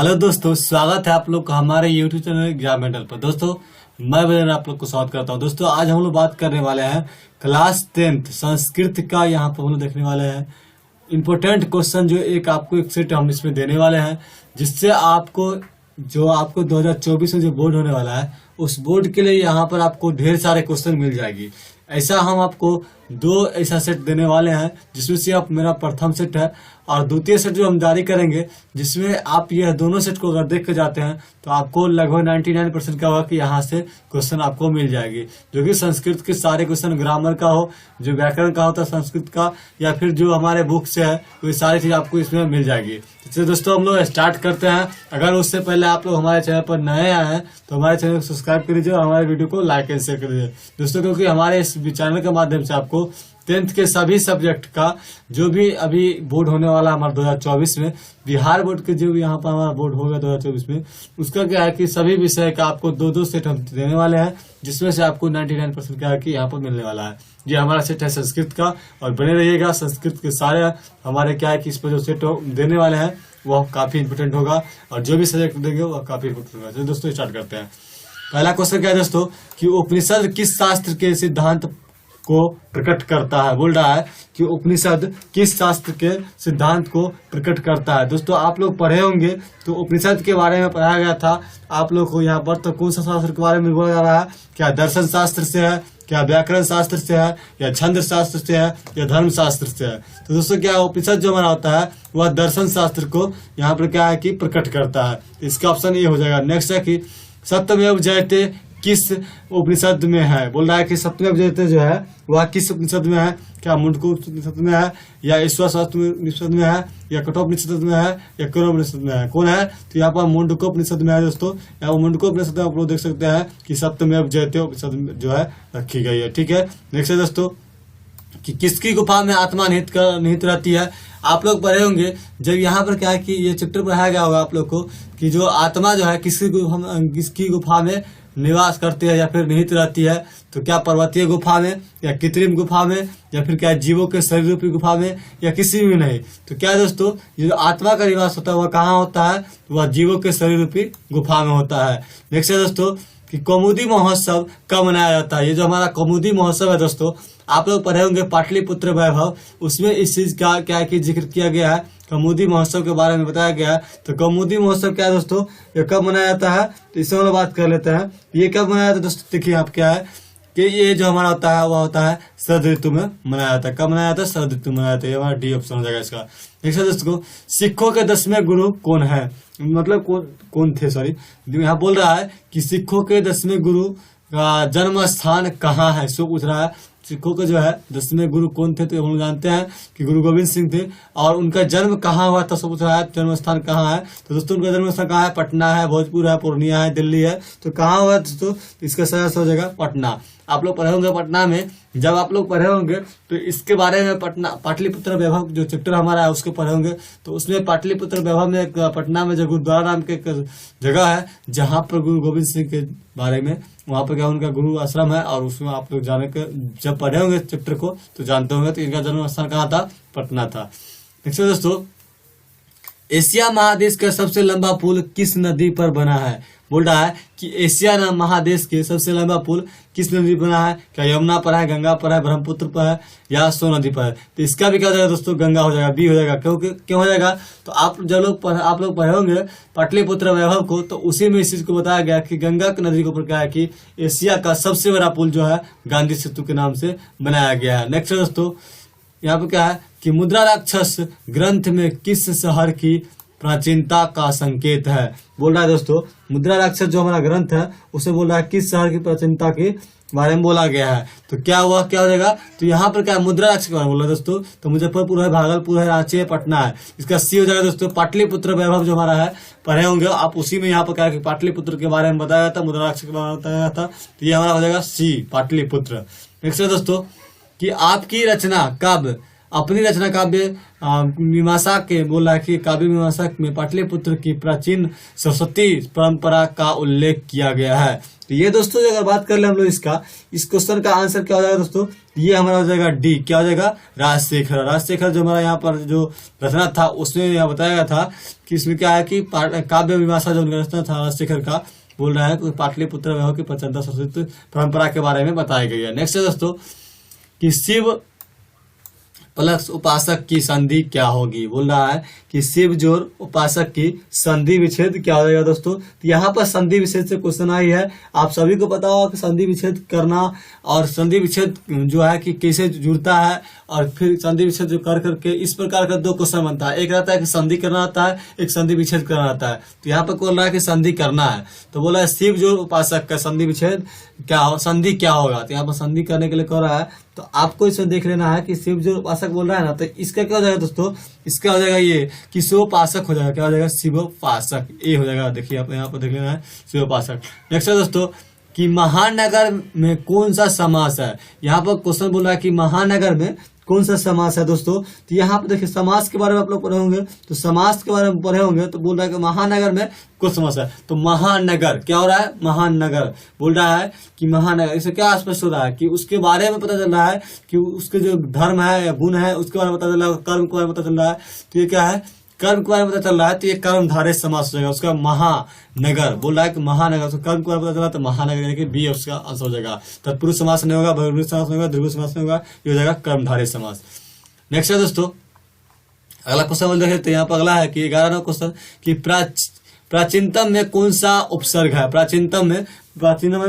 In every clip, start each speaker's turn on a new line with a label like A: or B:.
A: Hello दोस्तों, स्वागत है आप लोग का हमारे यूट्यूब चैनल एग्जाम मेंटल पर। दोस्तों मैं वीरेंद्र आप लोग को स्वागत करता हूं। दोस्तों आज हम लोग बात करने वाले हैं क्लास 10th संस्कृत का। यहाँ पर हम लोग देखने वाले हैं इम्पोर्टेंट क्वेश्चन, जो आपको एक सेट हम इसमें देने वाले हैं, जिससे आपको 2024 में जो बोर्ड होने वाला है उस बोर्ड के लिए यहाँ पर आपको ढेर सारे क्वेश्चन मिल जाएगी। ऐसा हम आपको 2 ऐसा सेट देने वाले हैं, जिसमें से आप मेरा प्रथम सेट है और द्वितीय सेट जो हम जारी करेंगे, जिसमें आप यह दोनों सेट को अगर देख के जाते हैं तो आपको लगभग 99% का होगा कि यहाँ से क्वेश्चन आपको मिल जाएगी, जो कि संस्कृत के सारे क्वेश्चन, ग्रामर का हो, जो व्याकरण का होता है संस्कृत का, या फिर जो हमारे बुक से है, तो ये सारी चीज आपको इसमें मिल जाएगी। इसलिए दोस्तों हम लोग स्टार्ट करते हैं। अगर उससे पहले आप लोग हमारे चैनल पर नए आए हैं तो हमारे चैनल को सब्सक्राइब कर लीजिए और हमारे वीडियो को लाइक एंड शेयर कर दीजिए दोस्तों, क्योंकि हमारे इस चैनल के माध्यम से आपको 10th के सभी सब्जेक्ट का जो भी अभी बोर्ड होने वाला है हमारा 2024 में, बिहार बोर्ड के जो भी यहाँ पर हमारा बोर्ड होगा 2024 में, उसका क्या है कि सभी विषय का आपको 2-2 सेट हम देने वाले हैं, जिसमें से आपको 99% क्या है कि यहाँ पर मिलने वाला है। ये हमारा सेट है संस्कृत का, और बने रहिएगा। संस्कृत के सारे हमारे क्या है कि इस पर जो सेट देने वाले हैं वो काफी इंपोर्टेंट होगा, और जो भी सब्जेक्ट देंगे वो काफी इंपोर्टेंट होगा। तो दोस्तों स्टार्ट करते हैं। पहला क्वेश्चन क्या है दोस्तों कि उपनिषद किस शास्त्र के सिद्धांत को प्रकट करता है। बोल रहा है कि उपनिषद किस शास्त्र के सिद्धांत को प्रकट करता है। दोस्तों आप लोग पढ़े होंगे तो उपनिषद के बारे में पढ़ाया गया था आप लोग को। यहाँ पर तो कौन सा शास्त्र के बारे में बोला जा रहा है, क्या दर्शन शास्त्र से है, क्या व्याकरण शास्त्र से है, या छंद शास्त्र से है, या धर्म शास्त्र से है। तो दोस्तों क्या उपनिषद जो हमारा होता है वह दर्शन शास्त्र को यहाँ पर क्या है कि प्रकट करता है। इसका ऑप्शन ये हो जाएगा। नेक्स्ट है कि सत्यमेव जयते किस उपनिषद में है। बोल रहा है कि सत्यमेव जयते जो है वह किस उपनिषद में है, क्या मुंडकोप उपनिषद में है, या ईश्वर शास्त्र उपनिषद में है, या कठोपनिषद में है, या कौरवोपनिषद में है। कौन है तो यहाँ पर मुंडकोप उपनिषद में है दोस्तों। यहाँ मुंडकोप उपनिषद में आप लोग देख सकते हैं कि सत्यमेव जयते उपनिषद जो है रखी गई है। ठीक है। नेक्स्ट है दोस्तों कि किसकी गुफा में आत्मा निहित रहती है। आप लोग पढ़े होंगे जब यहाँ पर क्या है कि ये चैप्टर पढ़ाया गया होगा आप लोग को कि जो आत्मा जो है किसकी गुफा में निवास करती है या फिर निहित रहती है, तो क्या पर्वतीय गुफा में, या कृत्रिम गुफा में, या फिर क्या जीवों के शरीर रूपी गुफा में, या किसी भी नहीं। तो क्या दोस्तों ये जो आत्मा का निवास होता है वह कहाँ होता है, वह जीवों के शरीर रूपी गुफा में होता है। नेक्स्ट है दोस्तों कि कौमुदी महोत्सव कब मनाया जाता है। ये जो हमारा कौमुदी महोत्सव है दोस्तों, आप लोग पढ़े होंगे पाटलिपुत्र वैभव, उसमें इस चीज का क्या है कि जिक्र किया गया है, कौमुदी महोत्सव के बारे में बताया गया है। तो कौमुदी महोत्सव क्या है दोस्तों, ये कब मनाया जाता है, तो इससे हम लोग बात कर लेते हैं। ये कब मनाया जाता है दोस्तों, देखिए आप क्या है कि ये जो हमारा होता है वह होता है शरद ऋतु में मनाया जाता है। कब मनाया जाता है, शरद ऋतु में मनाया जाता है। ये हमारा डी ऑप्शन हो जाएगा इसका। नेक्स्ट दोस्तों सिखों के 10वें गुरु कौन है, मतलब कौन थे, सॉरी यहाँ बोल रहा है कि सिखों के 10वें गुरु का जन्म स्थान कहाँ है। सो पूछ रहा है सिखों के जो है 10वें गुरु कौन थे, तो हम जानते हैं कि गुरु गोविंद सिंह थे, और उनका जन्म कहाँ हुआ था। सो पूछ रहा है जन्म स्थान कहाँ है, तो दोस्तों उनका जन्म स्थान कहाँ है, पटना है, भोजपुर है, पूर्णिया है, दिल्ली है। तो कहाँ हुआ दोस्तों, इसका सही आंसर हो जाएगा पटना। आप लोग पढ़े होंगे पटना में, जब आप लोग पढ़े होंगे तो इसके बारे में पाटलिपुत्र वैभव जो चैप्टर हमारा है उसके पढ़े होंगे, तो उसमें पाटलिपुत्र वैभव में पटना में जो गुरुद्वारा नाम के जगह है जहाँ पर गुरु गोविंद सिंह के बारे में, वहाँ पर क्या उनका गुरु आश्रम है, और उसमें आप लोग जाने के जब पढ़े होंगे चैप्टर को तो जानते होंगे। तो इनका जन्म स्थान कहाँ था, पटना था। नेक्स्ट दोस्तों एशिया महादेश का सबसे लंबा पुल किस नदी पर बना है। बोल रहा है कि एशिया महादेश के सबसे लंबा पुल किस नदी पर बना है, क्या यमुना पर है, गंगा पर है, ब्रह्मपुत्र पर है, या सोन नदी पर है। तो इसका भी क्या हो जाएगा दोस्तों, गंगा हो जाएगा, बी हो जाएगा। क्यों हो जाएगा, तो आप लोग पढ़े होंगे पाटलिपुत्र वैभव को, तो उसी में इस चीज को बताया गया कि गंगा नदी के ऊपर क्या है कि एशिया का सबसे बड़ा पुल जो है गांधी सेतु के नाम से बनाया गया है। नेक्स्ट दोस्तों यहाँ पे क्या है कि मुद्रा राक्षस ग्रंथ में किस शहर की प्राचीनता का संकेत है। बोल रहा है दोस्तों मुद्रा राक्षस जो हमारा ग्रंथ है उसे बोल रहा है किस शहर की प्राचीनता के बारे में बोला गया है। तो क्या हुआ, क्या हो जाएगा, तो यहाँ पर क्या मुद्रा राक्षस के बारे में बोल रहा है दोस्तों, तो मुजफ्फरपुर है, भागलपुर है, रांची है, पटना है। इसका सी हो जाएगा दोस्तों पाटलिपुत्र वैभव जो हमारा है, पढ़े होंगे आप, उसी में यहाँ पर क्या पाटलिपुत्र के बारे में बताया था, मुद्रा राक्षस के बारे में बताया था। तो ये हमारा हो जाएगा सी पाटलिपुत्र। नेक्स्ट है दोस्तों कि आपकी रचना कब अपनी रचना काव्य मीमांसा के बोल रहा है कि काव्य मीमांसा में पाटलिपुत्र की प्राचीन सरस्वती परंपरा का उल्लेख किया गया है। तो ये दोस्तों अगर बात कर ले हम लोग इस क्वेश्चन का आंसर क्या हो जाएगा दोस्तों, ये हमारा हो जाएगा डी, क्या हो जाएगा, राजशेखर जो हमारा यहाँ पर जो रचना था उसमें यहाँ बताया गया था कि इसमें क्या है कि काव्य मीमांसा जो उनका रचना था राजशेखर का, बोल रहा है पाटलिपुत्र वैभव की प्रचंड सरस्वती परंपरा के बारे में बताया गया है। नेक्स्ट है दोस्तों कि शिव प्लस उपासक की संधि क्या होगी, बोल रहा है कि शिव जोड़ उपासक की संधि विच्छेद क्या हो जाएगा दोस्तों। तो यहाँ पर संधि विच्छेद से क्वेश्चन आई है, आप सभी को पता होगा कि संधि विच्छेद करना और संधि विच्छेद जो है कि कैसे जुड़ता है, और फिर संधि विच्छेद जो कर करके इस प्रकार का दो क्वेश्चन बनता है, एक रहता है कि संधि करना आता है, एक संधि विच्छेद करना आता है। तो यहाँ पर बोल रहा है कि संधि करना है, तो बोला है शिव जोड़ उपासक का संधि विच्छेद क्या हो, संधि क्या होगा। तो यहाँ पर संधि करने के लिए कह रहा है, तो आपको इसमें देख लेना है कि शिव जो उपासक बोल रहा है ना, तो इसका क्या हो जाएगा दोस्तों, इसका हो जाएगा ये कि शिवोपासक हो जाएगा, क्या हो जाएगा, शिवोपासक, ये हो जाएगा। देखिए आप यहाँ पर देख लेना है शिवोपासक। नेक्स्ट है दोस्तों कि महानगर में कौन सा समास है, यहाँ पर क्वेश्चन बोल रहा है कि महानगर में कौन सा समास है दोस्तों। तो यहाँ पे देखिए समास के बारे में आप लोग पढ़े होंगे, तो समास के बारे में पढ़े होंगे, तो बोल रहा है कि महानगर में कौन समास है, तो महानगर क्या हो रहा है, महानगर बोल रहा है कि महानगर। इससे क्या स्पष्ट हो रहा है कि उसके बारे में पता चल रहा है कि उसके जो धर्म है या गुण है उसके बारे में पता चल रहा है, कर्म के बारे में पता चल रहा है। तो ये क्या है, कर्म के बारे में पता चल रहा है, तो ये कर्मधारय समास हो जाएगा उसका, महानगर बोल रहा है कि महानगर, तो कर्म के बारे में पता चल रहा है तो महानगर, यानी कि बी उसका आंसर हो जाएगा। तत्पुरुष समास नहीं होगा, बहुब्रीहि समास नहीं होगा, द्विगु समास नहीं होगा, ये हो जाएगा कर्मधारय समास। नेक्स्ट है दोस्तों अगला क्वेश्चन देखें, तो यहाँ पर अगला है कि 11वां क्वेश्चन कि प्राचीनतम में कौन सा उपसर्ग है, प्राचीनतम में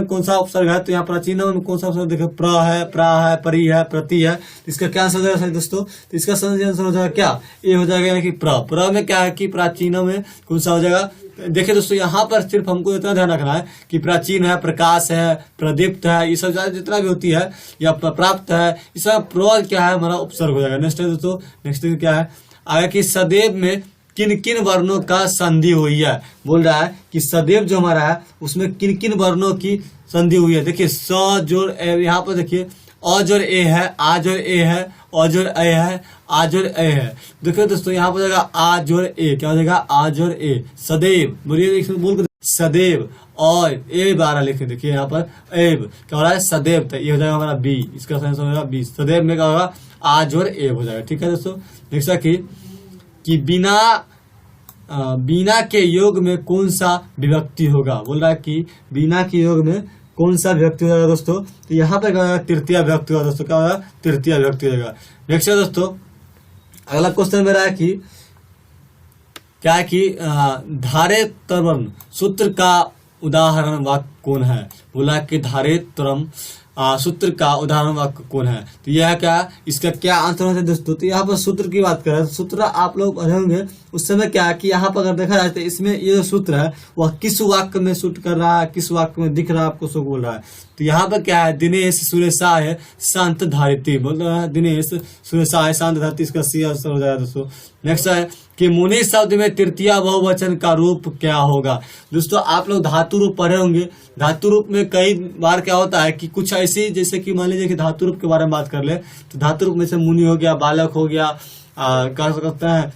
A: कौन सा उपसर्ग है। तो यहाँ प्राचीनतम में कौन सा उपसर्ग देखो, प्र है, प्रा है, परी है, प्रति है। तो इसका क्या आंसर हो जाएगा दोस्तों, तो इसका सही आंसर हो जाएगा क्या, ये हो जाएगा कि प्र में क्या है कि प्राचीनम में कौन सा हो जाएगा। देखिए दोस्तों यहाँ पर सिर्फ हमको इतना ध्यान रखना है कि प्राचीन है, प्रकाश है, प्रदीप्त है, ये सब जितना भी होती है या प्राप्त है, ये सब प्र क्या है हमारा उपसर्ग हो जाएगा। नेक्स्ट है दोस्तों, नेक्स्ट क्या है आगे कि सदैव में किन किन वर्णों का संधि हुई है, बोल रहा है कि सदैव जो हमारा है उसमें किन किन वर्णों की संधि हुई है। देखिए स जोड़ ए, यहाँ पर देखिए अ जोड़ ए है, आ जोड़ ए है, अ जोड़ ए है, आ जोड़ ए है। देखिए दोस्तों यहाँ पर जाएगा आ जोड़ ए, क्या हो जाएगा, आ जोड़ ए, सदैव बोलिए, बोल सदैव, और ए 12 लिखे, देखिए यहाँ पर एब क्या हो रहा है, सदैव, तो ये हो जाएगा हमारा बी, इसका आंसर हो जाएगा बी, सदैव में क्या होगा, आ जोड़ ए हो जाएगा। ठीक है दोस्तों, नेक्स्ट कि बिना के योग में कौन सा विभक्ति होगा, बोल रहा है कि बिना के योग में कौन सा विभक्ति होगा दोस्तों। तो यहाँ पर क्या होगा, तृतीय विभक्ति होगा दोस्तों, क्या होगा, तृतीय विभक्ति होगा। नेक्स्ट है दोस्तों अगला क्वेश्चन मेरा है कि क्या है कि धारे तरम सूत्र का उदाहरण वाक्य कौन है, बोला कि धारे तरम सूत्र का उदाहरण वाक्य कौन है। तो यह क्या, इसका क्या आंसर है दोस्तों। तो यहाँ पर सूत्र की बात करें, सूत्र आप लोग पढ़े होंगे, उस समय क्या है कि यहाँ पर अगर देखा जाए तो इसमें ये जो सूत्र है वह किस वाक्य में सूट कर रहा है, किस वाक्य में दिख रहा है आपको, सो बोल रहा है। तो यहाँ पर क्या है, दिनेश सुरेशाय शांत धारिती, बोल रहा है दिनेश सुरेशाय शांत धारिती, इसका सी आंसर हो जाएगा दोस्तों। नेक्स्ट है कि मुनि शब्द में तृतीय बहुवचन का रूप क्या होगा। दोस्तों आप लोग धातु रूप पढ़े होंगे, धातु रूप में कई बार क्या होता है कि कुछ ऐसी, जैसे कि मान लीजिए कि धातु रूप के बारे में बात कर ले, तो धातु रूप में से मुनि हो गया, बालक हो गया, कह सकते हैं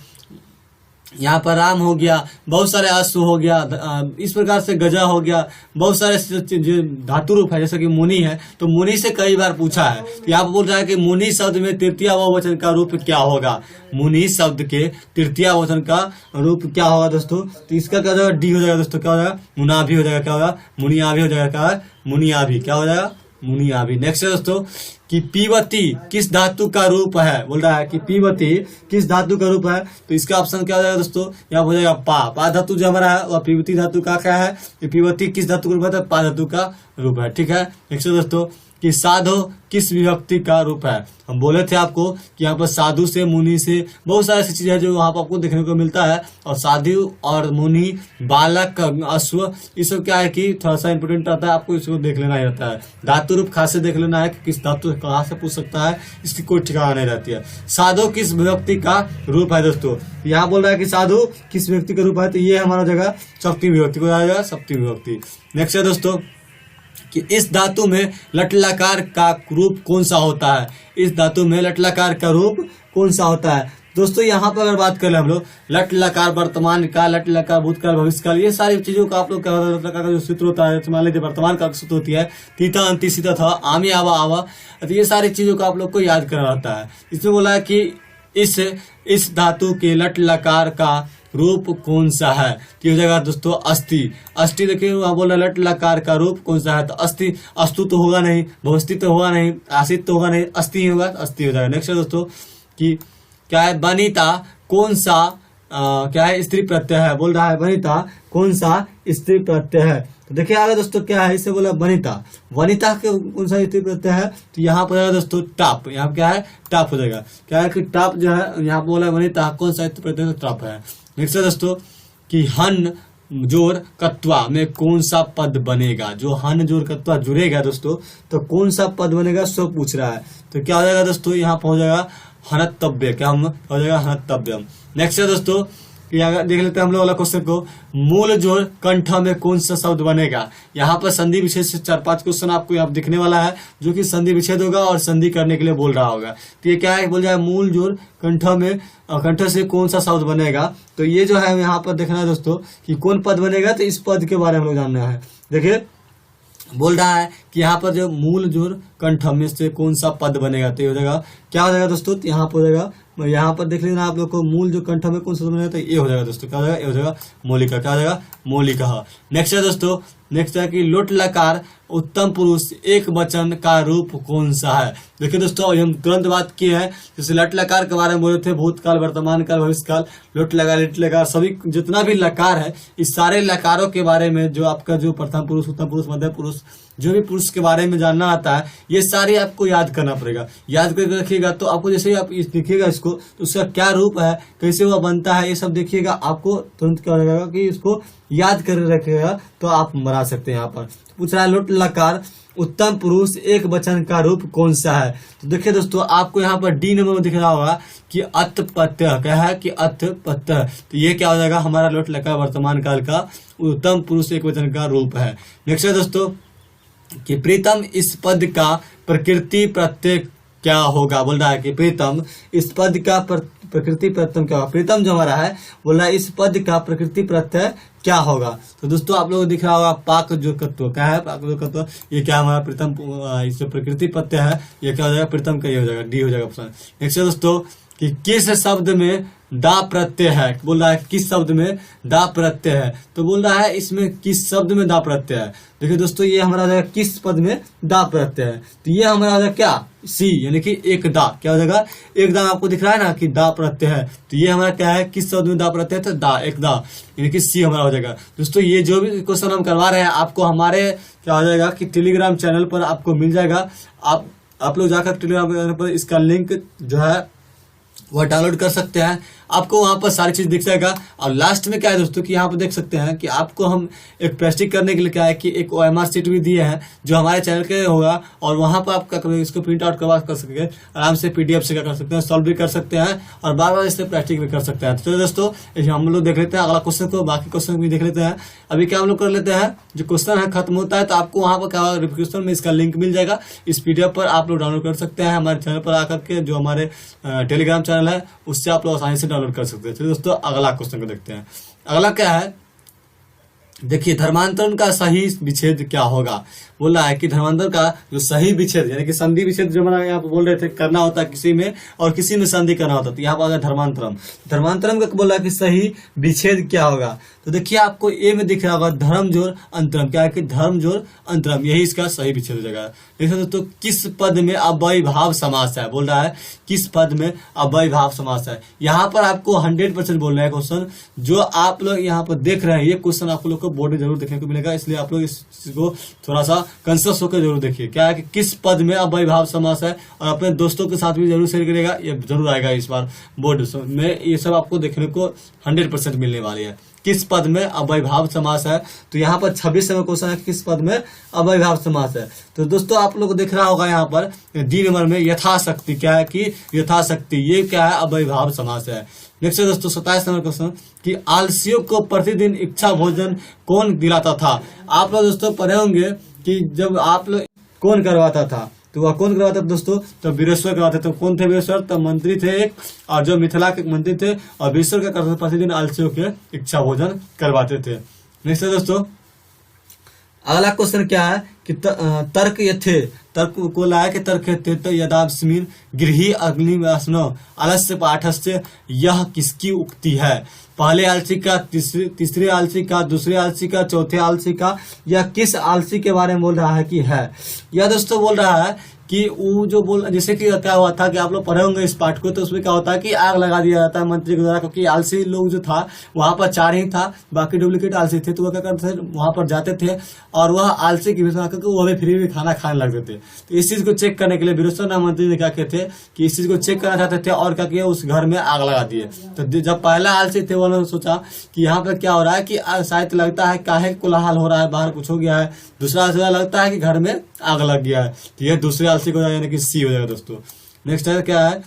A: यहाँ पर राम हो गया, बहुत सारे अश्व हो गया, इस प्रकार से गजा हो गया, बहुत सारे जो धातु रूप है, जैसे कि मुनि है, तो मुनि से कई बार पूछा है। तो यहाँ पर बोल रहा है कि मुनि शब्द में तृतीय बहुवचन का रूप क्या होगा, मुनि शब्द के तृतीय बहुवचन का रूप क्या होगा दोस्तों। तो इसका क्या हो जाएगा, डी हो जाएगा दोस्तों, क्या हो जाएगा, मुनाभि हो जाएगा, क्या होगा, मुनियाभि हो जाएगा, क्या है, मुनियाभि, क्या हो जाएगा, मुनियाभि। नेक्स्ट है दोस्तों कि पीवती किस धातु का रूप है, बोल रहा है कि पीवती किस धातु का रूप है। तो इसका ऑप्शन क्या हो जाएगा दोस्तों, यहाँ हो जाएगा पा धातु जो हमारा है वह पीवती धातु का क्या है, पीवती किस धातु का रूप है, तो पा धातु का रूप है। ठीक है, नेक्स्ट दोस्तों कि साधु किस विभक्ति का रूप है। हम बोले थे आपको कि यहाँ पर साधु से, मुनि से, बहुत सारी ऐसी चीजें जो वहाँ पर आपको देखने को मिलता है, और साधु और मुनि, बालक, अश्व, ये सब क्या है कि थोड़ा सा इंपोर्टेंट आता है, आपको इसको देख लेना ही रहता है। धातु रूप खास से देख लेना है कि किस धातु कहाँ से पूछ सकता है, इसकी कोई ठिकाना नहीं रहती है। साधु किस विभक्ति का रूप है दोस्तों, यहाँ बोल रहा है कि साधु किस विभक्ति का रूप है, तो ये हमारा जगह सप्तमी विभक्ति को आ जाएगा, सप्तमी विभक्ति। नेक्स्ट है दोस्तों कि इस धातु में लट्लकार का रूप कौन सा होता है, इस धातु में लट्लकार का रूप कौन सा होता है। दोस्तों यहाँ पर अगर बात करें हम लोग लट लकार वर्तमान काल, लट लकार भूतकाल भविष्यकाल, ये सारी चीजों का आप लोग क्या होता है, लट लकार का जो सूत्र होता है, मान लीजिए वर्तमान का सूत्र होती है तीता अंति सीता था आमी आवा आवा, तो ये सारी चीजों का आप लोग को याद करना रहता है। इसमें बोला है कि इस धातु के लट लकार का रूप कौन सा है, तो हो जाएगा दोस्तों अस्थि। अस्थि देखिए वहाँ बोल रहा लट लकार का रूप कौन सा है, तो अस्थि। अस्तु तो होगा नहीं, भवस्ति तो होगा नहीं, आसित तो होगा नहीं, अस्थि ही होगा, तो अस्थि हो जाएगा। नेक्स्ट है दोस्तों कि क्या है, वनिता कौन सा क्या है स्त्री प्रत्यय है, बोल रहा है वनिता कौन सा स्त्री प्रत्यय है। तो देखिए आगे दोस्तों क्या है, इसे बोला वनिता, वनिता के कौन सा स्त्री प्रत्यय है, तो यहाँ पर है दोस्तों टाप, यहाँ क्या है टाप हो जाएगा। क्या है कि टाप जो है यहाँ पर बोला वनिता कौन सा स्त्री प्रत्यय, तो टाप है। नेक्स्ट है दोस्तों कि हन जोड़ कत्वा में कौन सा पद बनेगा, जो हन जोड़ कत्वा जुड़ेगा दोस्तों तो कौन सा पद बनेगा सो पूछ रहा है। तो क्या हो जाएगा दोस्तों, यहाँ पर हो जाएगा हनतव्य, क्या हो जाएगा हनतव्यम। नेक्स्ट है दोस्तों कि अगर देख लेते हैं हम लोग वाला क्वेश्चन को, मूल जोड़ कंठ में कौन सा शब्द बनेगा। यहाँ पर संधि विच्छेद से 4-5 क्वेश्चन आपको यहाँ दिखने वाला है जो कि संधि विच्छेद होगा और संधि करने के लिए बोल रहा होगा। तो ये क्या है, बोल जाए मूल जोड़ कंठ में कंठ से कौन सा शब्द बनेगा। तो ये जो है यहाँ पर देखना है दोस्तों कि कौन पद बनेगा, तो इस पद के बारे में हम लोग जानना है। देखिए बोल रहा है कि यहाँ पर जो मूल जोड़ कंठ में से कौन सा पद बनेगा, तो ये हो जाएगा क्या हो जाएगा दोस्तों, तो यहाँ पर हो जाएगा, यहाँ पर देख लेना आप लोग को मूल जो कंठ में कौन सा बनेगा, तो ये हो जाएगा दोस्तों, क्या हो जाएगा, ये हो जाएगा मौलिका, क्या हो जाएगा मौलिका। नेक्स्ट है दोस्तों, नेक्स्ट है कि लोट लकार उत्तम पुरुष एक वचन का रूप कौन सा है। देखिए दोस्तों हम तुरंत बात की है, जैसे लट लकार के बारे में बोले थे, भूतकाल वर्तमान काल भविष्यकाल, लोट लकार लिट लकार सभी जितना भी लकार है इस सारे लकारों के बारे में, जो आपका जो प्रथम पुरुष उत्तम पुरुष मध्य पुरुष जो भी पुरुष के बारे में जानना आता है, ये सारे आपको याद करना पड़ेगा। याद करके रखिएगा तो आपको जैसे ही आप देखिएगा इसको तो उसका क्या रूप है, कैसे हुआ बनता है, ये सब देखिएगा, आपको तुरंत क्या लगेगा कि इसको याद कर रखिएगा तो आप बना सकते हैं। यहाँ पर पूछ रहा है लोट लकार उत्तम पुरुष एक वचन का रूप कौन सा है। तो देखिए दोस्तों आपको यहाँ पर डी नंबर में दिख रहा होगा कि अत प्रत्यय, क्या है कि अत प्रत्यय, तो ये क्या हो जाएगा हमारा लोट लकार वर्तमान काल का उत्तम पुरुष एक वचन का रूप है। नेक्स्ट है दोस्तों कि प्रीतम इस पद का प्रकृति प्रत्यय क्या होगा। बोल रहा है कि प्रीतम इस पद का प्रकृति प्रत्यय क्या होगा। प्रीतम जो हमारा है बोल रहा है इस पद का प्रकृति प्रत्यय क्या होगा। तो दोस्तों आप लोगों को दिख रहा होगा पाक जो तत्व, क्या है पाक जो तत्व, ये क्या हमारा प्रीतम इस प्रकृति प्रत्यय है, ये क्या हो जाएगा प्रीतम का, ये हो जाएगा डी हो जाएगा ऑप्शन। नेक्स्ट दोस्तों कि किस शब्द में दा प्रत्यय है। बोल रहा है किस शब्द में दा प्रत्यय है, तो बोल रहा है इसमें किस शब्द में दा प्रत्यय है। देखिए दोस्तों ये हमारा हो जाएगा किस पद में दा प्रत्यय है, तो ये हमारा हो जाएगा क्या सी, यानी कि एक दा, क्या हो जाएगा एक दा, आपको दिख रहा है ना कि दा प्रत्यय है, तो ये हमारा क्या है किस शब्द में दा प्रत्यय है, तो दा एक दा, यानी कि सी हमारा हो जाएगा। दोस्तों ये जो भी क्वेश्चन हम करवा रहे हैं आपको हमारे क्या हो जाएगा कि टेलीग्राम चैनल पर आपको मिल जाएगा। आप लोग जाकर टेलीग्राम चैनल पर इसका लिंक जो है वह डाउनलोड कर सकते हैं, आपको वहां पर सारी चीज दिख जाएगा। और लास्ट में क्या है दोस्तों कि यहाँ पर देख सकते हैं कि आपको हम एक प्रैक्टिस करने के लिए क्या है कि एक OMR शीट भी दिए हैं जो हमारे चैनल के होगा, और वहां पर आप इसको प्रिंट आउट करवा कर सकते हैं, आराम से PDF से क्या कर सकते हैं, सॉल्व भी कर सकते हैं और बार बार इससे प्रैक्टिस भी कर सकते हैं। तो दोस्तों हम लोग देख लेते हैं अगला क्वेश्चन को, बाकी क्वेश्चन भी देख लेते हैं। अभी क्या हम लोग कर लेते हैं, जो क्वेश्चन है खत्म होता है तो आपको वहां पर क्या डिस्क्रिप्शन में इसका लिंक मिल जाएगा, इस PDF पर आप लोग डाउनलोड कर सकते हैं हमारे चैनल पर आकर के, जो हमारे टेलीग्राम चैनल है उससे आप लोग आसानी से डाउनलोड कर सकते हैं। तो दोस्तों अगला क्वेश्चन को देखते हैं। अगला क्या है, देखिए धर्मांतरण का सही विच्छेद क्या होगा। बोल रहा है कि धर्मांतरण का जो सही विच्छेद, यानी कि संधि विच्छेद जो हमारा यहाँ पे बोल रहे थे करना होता है किसी में और किसी में संधि करना होता है, तो यहाँ पर आ धर्मांतरम। धर्मांतरम का बोल रहा है कि सही विच्छेद क्या होगा। तो देखिए आपको ए में दिख रहा होगा धर्म जोड़ अंतरम, क्या है कि धर्म जोड़ अंतरम, यही इसका सही विच्छेद हो जाएगा। देखिए दोस्तों किस पद में अव्ययीभाव समास है। बोल रहा है किस पद में अव्ययीभाव समास है। यहाँ पर आपको 100% बोल रहा है क्वेश्चन, जो आप लोग यहाँ पर देख रहे हैं ये क्वेश्चन आप लोग को बोर्ड में जरूर देखने को मिलेगा, इसलिए आप लोग इसको थोड़ा सा कंसियस होकर जरूर देखिए। क्या है कि किस पद में अव्ययीभाव समास है, और अपने दोस्तों के साथ भी जरूर शेयर करिएगा, ये जरूर आएगा इस बार बोर्ड में, ये सब आपको देखने को 100% मिलने वाली है। किस पद में अव्ययीभाव समास है, तो यहाँ पर 26 नंबर क्वेश्चन है किस पद में अव्ययीभाव समास है। तो दोस्तों आप लोग को दिख रहा होगा यहाँ पर डी नंबर में यथाशक्ति, क्या है कि यथाशक्ति, ये क्या है अव्ययीभाव समास है। नेक्स्ट है दोस्तों 27 नंबर क्वेश्चन कि आलसियों को प्रतिदिन इच्छा भोजन कौन दिलाता था। आप लोग दोस्तों पढ़े होंगे कि जब आप लोग कौन करवाता था, तो वह कौन करवाता था दोस्तों, तो वीरेश्वर करवाते। तो कौन थे वीरेश्वर, तो मंत्री थे एक, और जो मिथिला के मंत्री थे, और वीरेश्वर क्या करते थे, प्रतिदिन अलसियों के इच्छा भोजन करवाते थे। नेक्स्ट है दोस्तों, अगला क्वेश्चन क्या है कि तर्क यथे, तर्क को लाया कि तर्क यथे तो यदास्मिन गृही अग्नि स्नो अलस्य पाठस्य, यह किसकी उक्ति है। पहले आलसी का, तीसरे आलसी का, दूसरे आलसी का, चौथे आलसी का, या किस आलसी के बारे में बोल रहा है कि है। यह दोस्तों बोल रहा है कि वो जो बोल, जैसे कि क्या हुआ था कि आप लोग पढ़े होंगे इस पाठ को, तो उसमें क्या होता है कि आग लगा दिया जाता है मंत्री के द्वारा, क्योंकि आलसी लोग जो था वहां पर 4 ही था, बाकी डुप्लीकेट आलसी थे। तो वह क्या करते थे, वहां पर जाते थे और वह आलसी की विषय करके वो भी फ्री में खाना खाने लगते थे। तो इस चीज को चेक करने के लिए वीरेश्वर नाथ मंत्री ने क्या किए थे कि इस चीज को चेक करना चाहते थे, और क्या किया, उस घर में आग लगा दिए। तो जब पहला आलसी थे उन्होंने सोचा कि यहाँ पर क्या हो रहा है कि शायद लगता है काहे कोलाहल हो रहा है, बाहर कुछ हो गया है। दूसरा आलसी लगता है कि घर में आग लग गया है, तो ये दूसरे आलसी को यानी कि सी हो जाएगा दोस्तों। नेक्स्ट है क्या है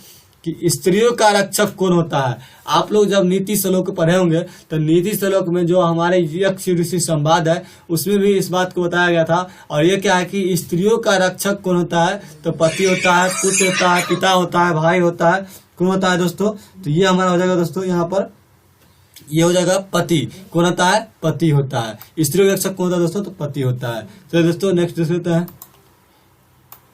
A: कि स्त्रियों का रक्षक कौन होता है। आप लोग जब नीति श्लोक पढ़े होंगे तो नीति श्लोक में जो हमारे यक्ष ऋषि संवाद है उसमें भी इस बात को बताया गया था। और ये क्या है कि स्त्रियों का रक्षक कौन होता है, तो पति होता है, पुत्र होता है, पिता होता है, भाई होता है, कौन होता है दोस्तों, तो ये हमारा हो जाएगा दोस्तों, यहाँ पर ये हो जाएगा पति। कौन होता है, पति होता है। स्त्रियों का रक्षक कौन होता है दोस्तों, तो पति होता है। तो दोस्तों नेक्स्ट देख लेते हैं।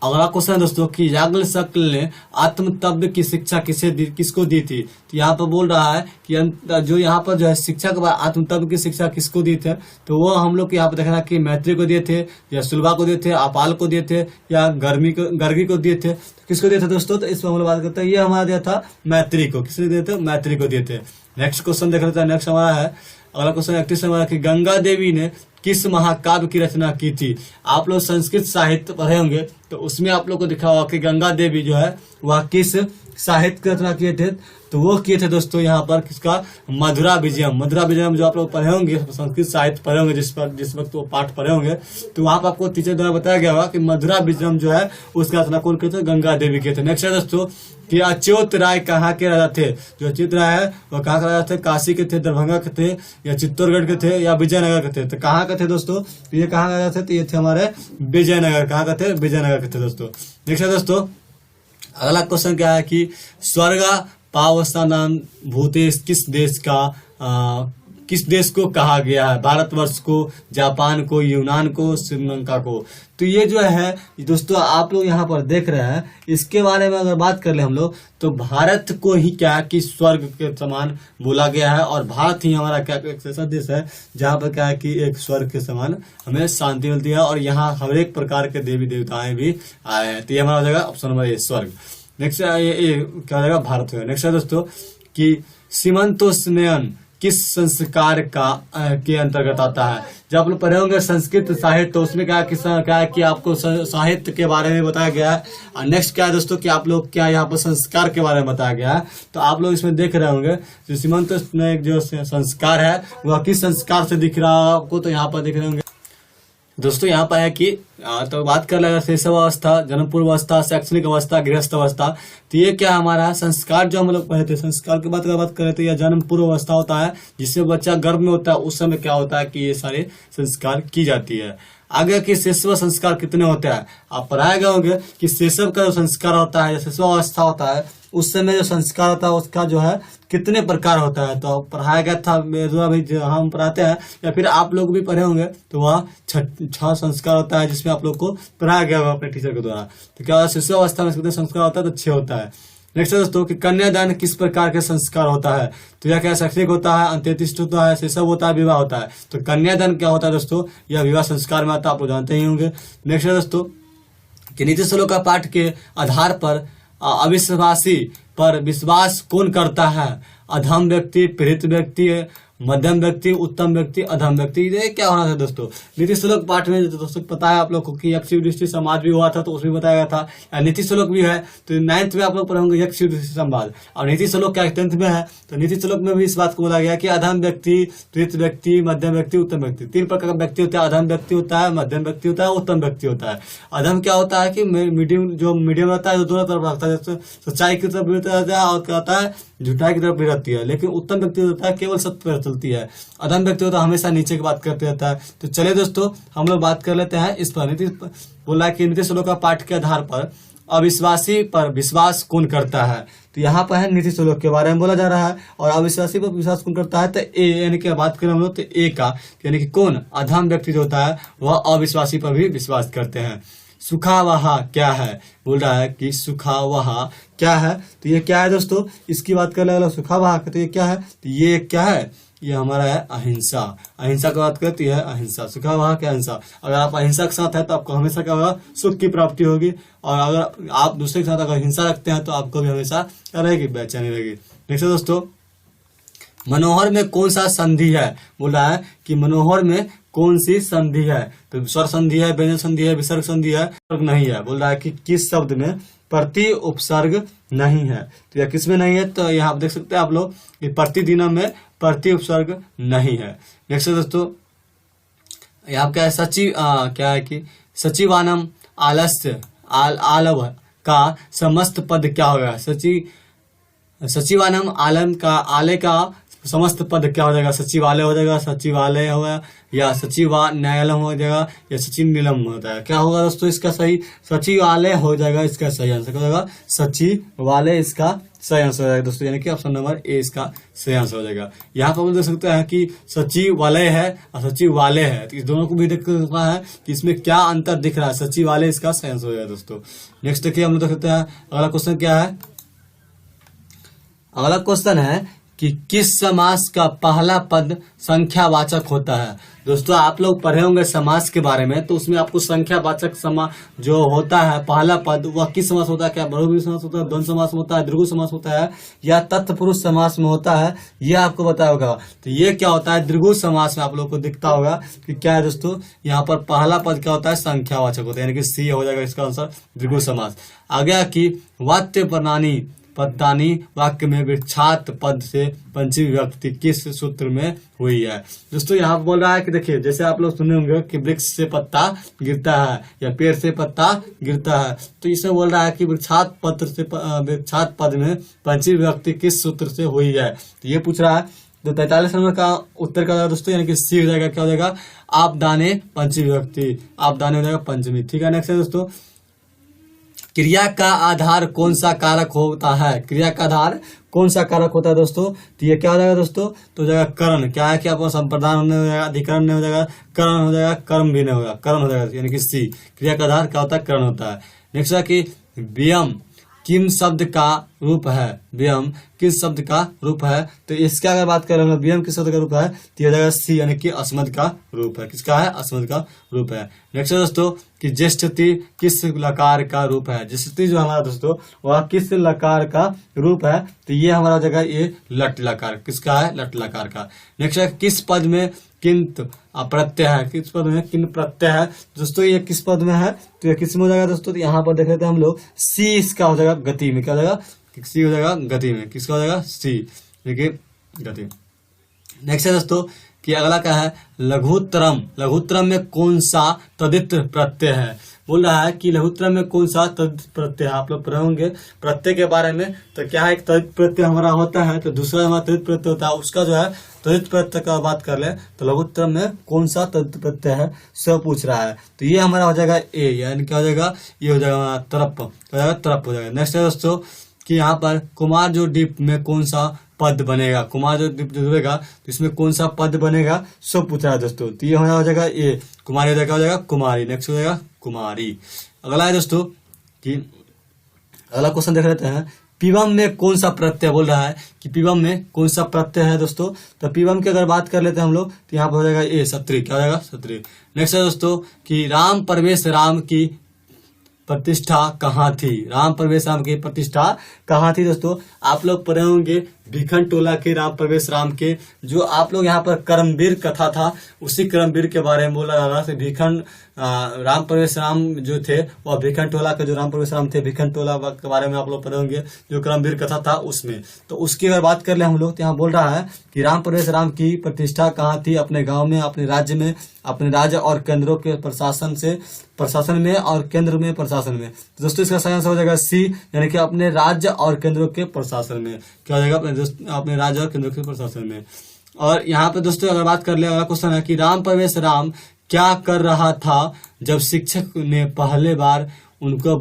A: अगला क्वेश्चन है दोस्तों कि याज्ञवल्क्य ने आत्मतत्व की शिक्षा किसको दी थी। तो यहाँ पर बोल रहा है कि जो यहाँ पर जो है शिक्षा के बाद आत्मतत्व की शिक्षा किसको दी थे, तो वो हम लोग यहाँ पर देखना कि मैत्री को दिए थे, या सुलभा को दिए थे, अपाल को दिए थे, या गर्गी को दिए थे। तो किसको दिए थे दोस्तों, तो इसमें हम लोग बात करते हैं, ये हमारा दिया था मैत्री को। किसने दिए थे, मैत्री को दिए थे। नेक्स्ट क्वेश्चन देख लेते हैं। नेक्स्ट हमारा है, अगला क्वेश्चन 31 हमारा कि गंगा देवी ने किस महाकाव्य की रचना की थी। आप लोग संस्कृत साहित्य पढ़े होंगे तो उसमें आप लोग को दिखा होगा कि गंगा देवी जो है वह किस साहित्य की रचना किए थे, तो वो किए थे दोस्तों यहाँ पर किसका, मधुरा विजयम। मधुरा विजयम जो आप लोग पढ़े होंगे, संस्कृत साहित्य पढ़े होंगे, जिस वक्त वो पाठ पढ़े होंगे, तो वहां पर आपको टीचर द्वारा बताया गया होगा कि मधुरा विजयम जो है उसका रचना कौन किए थे, गंगा देवी किए थे। नेक्स्ट है दोस्तों कि अच्युत राय कहाँ के राजा थे। जो अच्युत राय है वह कहाँ के राजा थे, काशी के थे, दरभंगा के थे, या चित्तौड़गढ़ के थे, या विजयनगर के थे। तो कहाँ के थे दोस्तों, तो ये कहाँ के राजा थे, तो ये थे हमारे विजयनगर। कहाँ के थे, विजयनगर के थे दोस्तों। नेक्स्ट है दोस्तों, अगला क्वेश्चन क्या है कि स्वर्ग पावसानाम भूतेश किस देश को कहा गया है। भारतवर्ष को, जापान को, यूनान को, श्रीलंका को। तो ये जो है दोस्तों आप लोग यहाँ पर देख रहे हैं, इसके बारे में अगर बात कर ले हम लोग तो भारत को ही क्या कि स्वर्ग के समान बोला गया है, और भारत ही हमारा क्या एक ऐसा देश है जहाँ पर क्या है कि एक स्वर्ग के समान हमें शांति मिलती है, और यहाँ हर एक प्रकार के देवी देवताएं भी आए हैं। तो ये हमारा हो जाएगा ऑप्शन नंबर ए, स्वर्ग। नेक्स्ट ये क्या हो जाएगा, भारत हो जाएगा। नेक्स्ट है दोस्तों कि सीमंतोष्णयन किस संस्कार के अंतर्गत आता है। जब आप लोग पढ़े होंगे संस्कृत साहित्य तो उसमें क्या है कि आपको साहित्य के बारे में बताया गया है। और नेक्स्ट क्या है दोस्तों कि आप लोग क्या यहाँ पर संस्कार के बारे में बताया गया है। तो आप लोग इसमें देख रहे होंगे जो सीमंतोष्णयन जो संस्कार है वह किस संस्कार से दिख रहा है आपको, तो यहाँ पर देख रहे होंगे दोस्तों। यहाँ पर है कि तो बात कर लेगा शैशव अवस्था, जन्म पूर्व अवस्था, शैक्षणिक अवस्था, गृहस्थ अवस्था। तो ये क्या हमारा संस्कार जो हम लोग पढ़े थे, संस्कार की बात कर रहे थे, या जन्म पूर्व अवस्था होता है जिसमें बच्चा गर्भ में होता है, उस समय क्या होता है कि ये सारे संस्कार की जाती है। आगे कि शैशव संस्कार कितने होते हैं, आप पढ़ाए गए होंगे कि शैशव का जो संस्कार होता है, शैशव अवस्था होता है, उस समय जो संस्कार होता है उसका जो है कितने प्रकार होता है। तो पढ़ाया गया था भाई जो हम पढ़ाते हैं, या फिर आप लोग भी पढ़े होंगे, तो वह 6 संस्कार होता है जिसमें आप लोग को पढ़ाया गया होगा अपने टीचर के द्वारा। तो क्या शैशव अवस्था में कितने संस्कार होता है, तो 6 होता है। नेक्स्ट है दोस्तों कि कन्यादान किस प्रकार के संस्कार होता है। तो यह क्या शैक्षणिक होता है, अंत्येष्टि होता है, शैशव होता है, विवाह होता है। तो कन्यादान क्या होता है दोस्तों, यह विवाह संस्कार में आता है, आप लोग जानते ही होंगे। नेक्स्ट है दोस्तों कि नीति श्लोक का पाठ के आधार पर अविश्वासी पर विश्वास कौन करता है। अधम व्यक्ति, पीड़ित व्यक्ति, मध्यम व्यक्ति, उत्तम व्यक्ति, अधम व्यक्ति। ये क्या होना था दोस्तों, नीति श्लोक पाठ में दोस्तों पता है आप लोग को कि यक्ष युधिष्ठिर संवाद भी हुआ था, तो उसमें बताया गया था। नीति श्लोक भी है तो 9th में आप लोग पढ़ेंगे यक्ष युधिष्ठिर संवाद, और नीति श्लोक क्या 10th में है। तो नीति श्लोक में भी इस बात को बोला गया कि अधम व्यक्ति, पीड़ित व्यक्ति, मध्यम व्यक्ति, उत्तम व्यक्ति। 3 प्रकार का व्यक्ति होता है, अधम व्यक्ति होता है, मध्यम व्यक्ति होता है, उत्तम व्यक्ति होता है। अधम क्या होता है कि मीडियम रहता है, जो दोनों तरफ रखता है, सच्चाई की तरफ रहता है, और क्या होता है झूठाई की तरफ भी रहती है, लेकिन उत्तम व्यक्ति होता है केवल सत्य पर चलती है। अधम व्यक्ति होता है हमेशा नीचे की बात करते रहता है। तो चलिए दोस्तों हम लोग बात कर लेते हैं इस पर। नीति बोला कि नीति श्लोक का पाठ के आधार पर अविश्वासी पर विश्वास कौन करता है। तो यहाँ पर है नीति श्लोक के बारे में बोला जा रहा है, और अविश्वासी पर विश्वास कौन करता है, तो ए यानी कि बात करें हम लोग तो ए का, यानी कि कौन अधम व्यक्ति जो होता है वह अविश्वासी पर भी विश्वास करते हैं। सुखावहा क्या है, बोल रहा है कि सुखावहा क्या है। तो ये क्या है दोस्तों, इसकी बात कर ले सुखावहा, तो ये क्या है, तो ये क्या है, ये हमारा है अहिंसा। अहिंसा की बात करती है अहिंसा, सुखावहा क्या अहिंसा। अगर आप अहिंसा के साथ है तो आपको हमेशा क्या होगा, सुख की प्राप्ति होगी, और अगर आप दूसरे के साथ अगर हिंसा रखते हैं तो आपको भी हमेशा क्या रहेगी, बेचैनी रहेगी। देखिए दोस्तों, मनोहर में कौन सा संधि है, बोल रहा है कि मनोहर में कौन सी संधि है। तो स्वर संधि है, व्यंजन संधि है, विसर्ग संधि है, नहीं है। बोल रहा है कि किस शब्द में प्रति उपसर्ग नहीं है। तो यह किस में नहीं है, तो यहाँ आप देख सकते हैं आप लोग कि प्रतिदिनम में प्रति उपसर्ग नहीं है। नेक्स्ट दोस्तों यहाँ क्या है, सचिव क्या है कि सचिवानम आलस्य आलव का समस्त पद क्या होगा। सचिवानम आलम का आले का समस्त पद क्या हो जाएगा, सचिवालय हो जाएगा, सचिवालय होगा, या सचिवा न्यायालय हो जाएगा, या सचिव नीलम होता है। क्या होगा दोस्तों इसका सही, सचिवालय हो जाएगा, इसका सही आंसर क्या होगा, सचिवालय इसका सही आंसर हो जाएगा दोस्तों, यानी कि ऑप्शन नंबर ए इसका सही आंसर हो जाएगा। यहाँ पर हम देख सकते हैं कि सचिवालय है और सचिवालय है, तो इस दोनों को भी देख सकता है कि इसमें क्या अंतर दिख रहा है, सचिवालय इसका सही आंसर हो जाएगा दोस्तों। नेक्स्ट देखिए हम लोग देख सकते हैं अगला क्वेश्चन क्या है। अगला क्वेश्चन है कि किस समास का पहला पद संख्यावाचक होता है। दोस्तों आप लोग पढ़े होंगे समास के बारे में, तो उसमें आपको संख्यावाचक समास जो होता है पहला पद वह किस समास होता है, क्या बहुव्रीहि समास होता है, द्वंद्व समास होता है, द्विगु समास होता है, या तत्पुरुष समास में होता है, यह आपको बताया होगा। तो ये क्या होता है, द्विगु समास में आप लोग को दिखता होगा कि क्या है दोस्तों, यहाँ पर पहला पद क्या होता है, संख्यावाचक होता है, यानी कि सी हो जाएगा इसका आंसर, द्विगु समास। आगे की वाक्य प्रणाली पत्तानी वाक्य में वृक्षात पद से पंचमी विभक्ति किस सूत्र में हुई है। दोस्तों यहाँ बोल रहा है कि देखिए, जैसे आप लोग सुने होंगे कि वृक्ष से पत्ता गिरता है या पेड़ से पत्ता गिरता है, तो इसमें बोल रहा है कि वृक्षात पद में पंचमी विभक्ति किस सूत्र से हुई है। तो ये पूछ रहा है। तो 43 नंबर का उत्तर क्या होगा दोस्तों, यानी कि सी हो जाएगा, क्या हो जाएगा, आप दाने पंचमी विभक्ति, आप दाने हो जाएगा पंचमी। ठीक है, नेक्स्ट है दोस्तों, क्रिया का आधार कौन सा कारक होता है। क्रिया का आधार कौन सा कारक होता है दोस्तों, तो ये क्या हो जाएगा दोस्तों, तो हो जाएगा करण। क्या है कि आपको संप्रदान होने हो जाएगा, अधिकरण नहीं हो जाएगा, करण हो जाएगा, कर्म भी नहीं होगा, करण हो जाएगा, यानी कि सी। क्रिया का आधार क्या होता है, करण होता है। नेक्स्ट है कि व्यम किम शब्द का रूप है। व्यम किस शब्द का रूप है, तो इसका अगर बात करें व्यम किस शब्द का रूप है, तो यह जाएगा सी, यानी कि अस्मद का रूप है। किसका है, अस्मद का रूप है। नेक्स्ट है दोस्तों कि ज्येष्ठति किस लकार का रूप है। ज्येष्ठति जो हमारा दोस्तों वह किस लकार का रूप है, तो ये हमारा हो जाएगा ये लट लकार। किसका है, लट लकार का। नेक्स्ट है किस पद में किंत प्रत्यय है। किस पद में किन प्रत्यय है दोस्तों, ये किस पद में है, तो ये किस में हो जाएगा दोस्तों, तो यहाँ पर देख लेते हैं हम लोग, सी इसका हो जाएगा गति में। क्या हो जाएगा, सी हो जाएगा गति में। किसका हो जाएगा, सी, देखिए गति। नेक्स्ट है दोस्तों कि अगला क्या है, लघुत्तरम। लघुत्तरम में कौन सा तदित प्रत्यय है। बोल रहा है कि लघुत्तरम में कौन सा तदित प्रत्यय है। आप लोग पढ़े होंगे प्रत्यय के बारे में, तो क्या है, एक तदित प्रत्यय हमारा होता है, तो दूसरा हमारा तदित प्रत्यय होता है, उसका जो है तदित प्रत्यय का बात कर ले, तो लघुत्तरम में कौन सा तदित प्रत्यय है सब पूछ रहा है। तो ये हमारा हो जाएगा ए, यानी क्या हो जाएगा, ये हो जाएगा तरप, हो जाएगा तरप हो जाएगा। नेक्स्ट है दोस्तों कि यहाँ पर कुमार जो डीप में कौन सा पद बनेगा। कुमार जो डीप जुड़ेगा तो इसमें कौन सा पद बनेगा सब पूछ रहा है दोस्तों। तो ये हो जाएगा ए, कुमारी हो जाएगा कुमारी। नेक्स्ट हो जाएगा कुमारी। अगला है दोस्तों कि अगला क्वेश्चन देख लेते हैं, पिबम में कौन सा प्रत्यय। बोल रहा है कि पिबम में कौन सा प्रत्यय है दोस्तों, तो पिबम की अगर बात कर लेते हैं हम लोग, तो यहाँ पर हो जाएगा ए, सत्री। क्या हो जाएगा, सत्री। नेक्स्ट है दोस्तों कि राम परवेश राम की प्रतिष्ठा कहाँ थी। राम परवेश राम की प्रतिष्ठा कहाँ थी दोस्तों, आप लोग पढ़े होंगे भिखन टोला के राम परवेश राम के, जो आप लोग यहाँ पर कर्मवीर कथा था, उसी कर्मवीर के बारे में बोला जा रहा है। भिखन राम प्रवेश राम जो थे वह भिखन टोला के जो राम प्रवेश राम थे, भिखन टोला के बारे में आप लोग पढ़े होंगे, जो क्रमवीर कथा था उसमें। तो उसकी अगर बात कर ले हम लोग तो यहाँ बोल रहा है कि राम प्रवेश राम की प्रतिष्ठा कहाँ थी? अपने गांव में, अपने राज्य में, अपने राज्य और केंद्रों के प्रशासन में और केंद्र में प्रशासन में। तो दोस्तों इसका सही आंसर हो जाएगा सी, यानी कि अपने राज्य और केंद्रों के प्रशासन में। क्या हो जाएगा? अपने राज्य और केंद्रों के प्रशासन में। और यहाँ पे दोस्तों अगर बात कर ले, अगला क्वेश्चन है कि राम प्रवेश राम क्या कर रहा था जब शिक्षक ने पहले बार उनको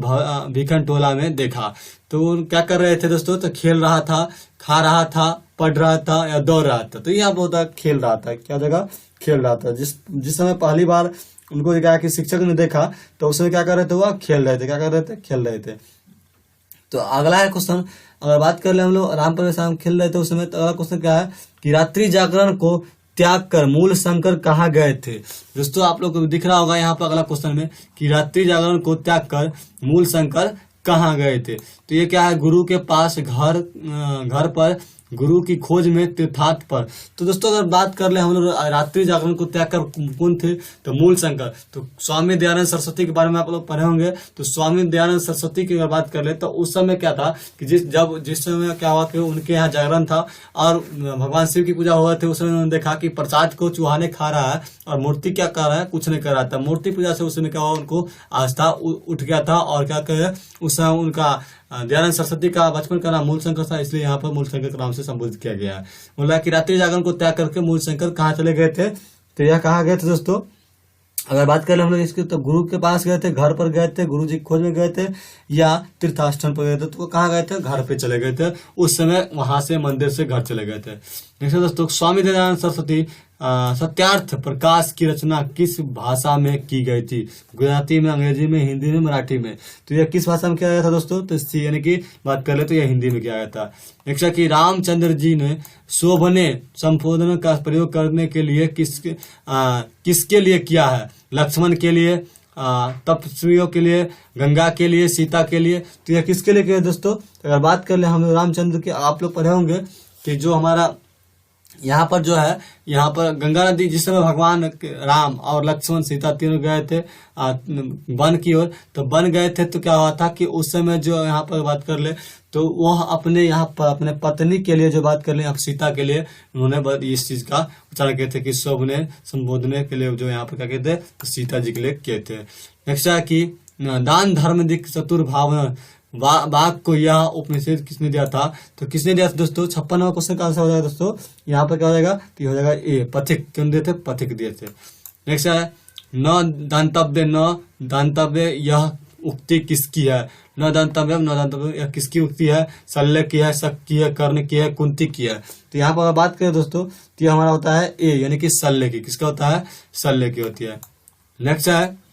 A: भिखन टोला में देखा? तो वो क्या कर रहे थे दोस्तों? तो खेल रहा था, खा रहा था, पढ़ रहा था या दौड़ रहा था? तो यहाँ होता है खेल रहा था। क्या जगह? खेल रहा था। जिस समय पहली बार उनको क्या कि शिक्षक ने देखा तो उस समय क्या कर रहे थे? वह खेल रहे थे। क्या कर रहे थे? खेल रहे थे। तो अगला है क्वेश्चन, अगर बात कर ले हम लोग राम प्रवेश राम खेल रहे थे उस समय, तो अगला क्वेश्चन क्या है कि रात्रि जागरण को त्याग कर मूल शंकर कहाँ गए थे? दोस्तों आप लोग को दिख रहा होगा यहाँ पर अगला क्वेश्चन में कि रात्रि जागरण को त्याग कर मूल शंकर कहाँ गए थे? तो ये क्या है? गुरु के पास, घर पर, गुरु की खोज में, तीर्थाट पर। तो दोस्तों अगर बात कर ले हम लोग रात्रि जागरण को त्याग कर कौन थे? तो मूल शंकर। तो स्वामी दयानंद सरस्वती के बारे में आप लोग पढ़े होंगे। तो स्वामी दयानंद सरस्वती की अगर बात कर ले तो उस समय क्या था कि जिस समय क्या हुआ कि उनके यहाँ जागरण था और भगवान शिव की पूजा हुआ थे, उस समय उन्होंने देखा कि प्रसाद को चूहाने खा रहा है और मूर्ति क्या कर रहा है? कुछ नहीं कर रहा था। मूर्ति पूजा से उस समय क्या हुआ? उनको आस्था उठ गया था और क्या कहे उस समय उनका दयानंद सरस्वती का बचपन का नाम मूल शंकर था, इसलिए यहाँ पर मूल शंकर के नाम से संबोधित किया गया है। बोला कि रात्रि जागरण को त्याग करके मूल शंकर कहाँ चले गए थे? तो यह कहाँ गए थे दोस्तों? अगर बात करें हम लोग इसकी तो गुरु के पास गए थे, घर पर गए थे, गुरु जी की खोज में गए थे या तीर्थास्थान पर गए थे? तो कहाँ गए थे? घर पे चले गए थे। उस समय वहां से मंदिर से घर चले गए थे। नेक्स्ट दोस्तों, स्वामी दयानंद सरस्वती सत्यार्थ प्रकाश की रचना किस भाषा में की गई थी? गुजराती में, अंग्रेजी में, हिंदी में, मराठी में? तो यह किस भाषा में किया गया था दोस्तों? तो सी यानी कि बात कर ले तो यह हिंदी में किया गया था। नेक्स्ट कि रामचंद्र जी ने शोभने संबोधन का प्रयोग करने के लिए किसके लिए किया है? लक्ष्मण के लिए, तपस्वियों के लिए, गंगा के लिए, सीता के लिए? तो यह किसके लिए किया दोस्तों? अगर बात कर ले हम रामचंद्र के, आप लोग पढ़े होंगे कि जो हमारा यहाँ पर जो है, यहाँ पर गंगा नदी जिस समय भगवान राम और लक्ष्मण सीता तीनों गए थे वन की ओर, तो बन गए थे तो क्या हुआ था कि उस समय जो यहाँ पर बात कर ले तो वह अपने यहाँ पर अपने पत्नी के लिए जो बात कर ले आप सीता के लिए उन्होंने इस चीज का उच्चारण किए थे कि शोभने संबोधने के लिए जो यहाँ पर क्या कहते तो सीता जी के लिए किए थे। नेक्स्ट है कि दान धर्म दिक चतुर्भावना बाघ को यह उपनिषद किसने दिया था? तो किसने दिया था दोस्तों? 56वां क्वेश्चन का आंसर हो जाएगा दोस्तों। यहाँ पर क्या हो जाएगा? तो ये हो जाएगा ए, पथिक। क्यों दिए थे? पथिक दिए थे। नेक्स्ट है न दांतव्य यह उक्ति किसकी है? न दांतव्य यह किसकी उक्ति है? शल्य की है, शक की है, कर्ण की है, कुंती की है? तो यहाँ पर बात करें दोस्तों तो यह हमारा होता है ए, यानी कि शल्य की। किसका होता है? शल्य की होती है। नेक्स्ट है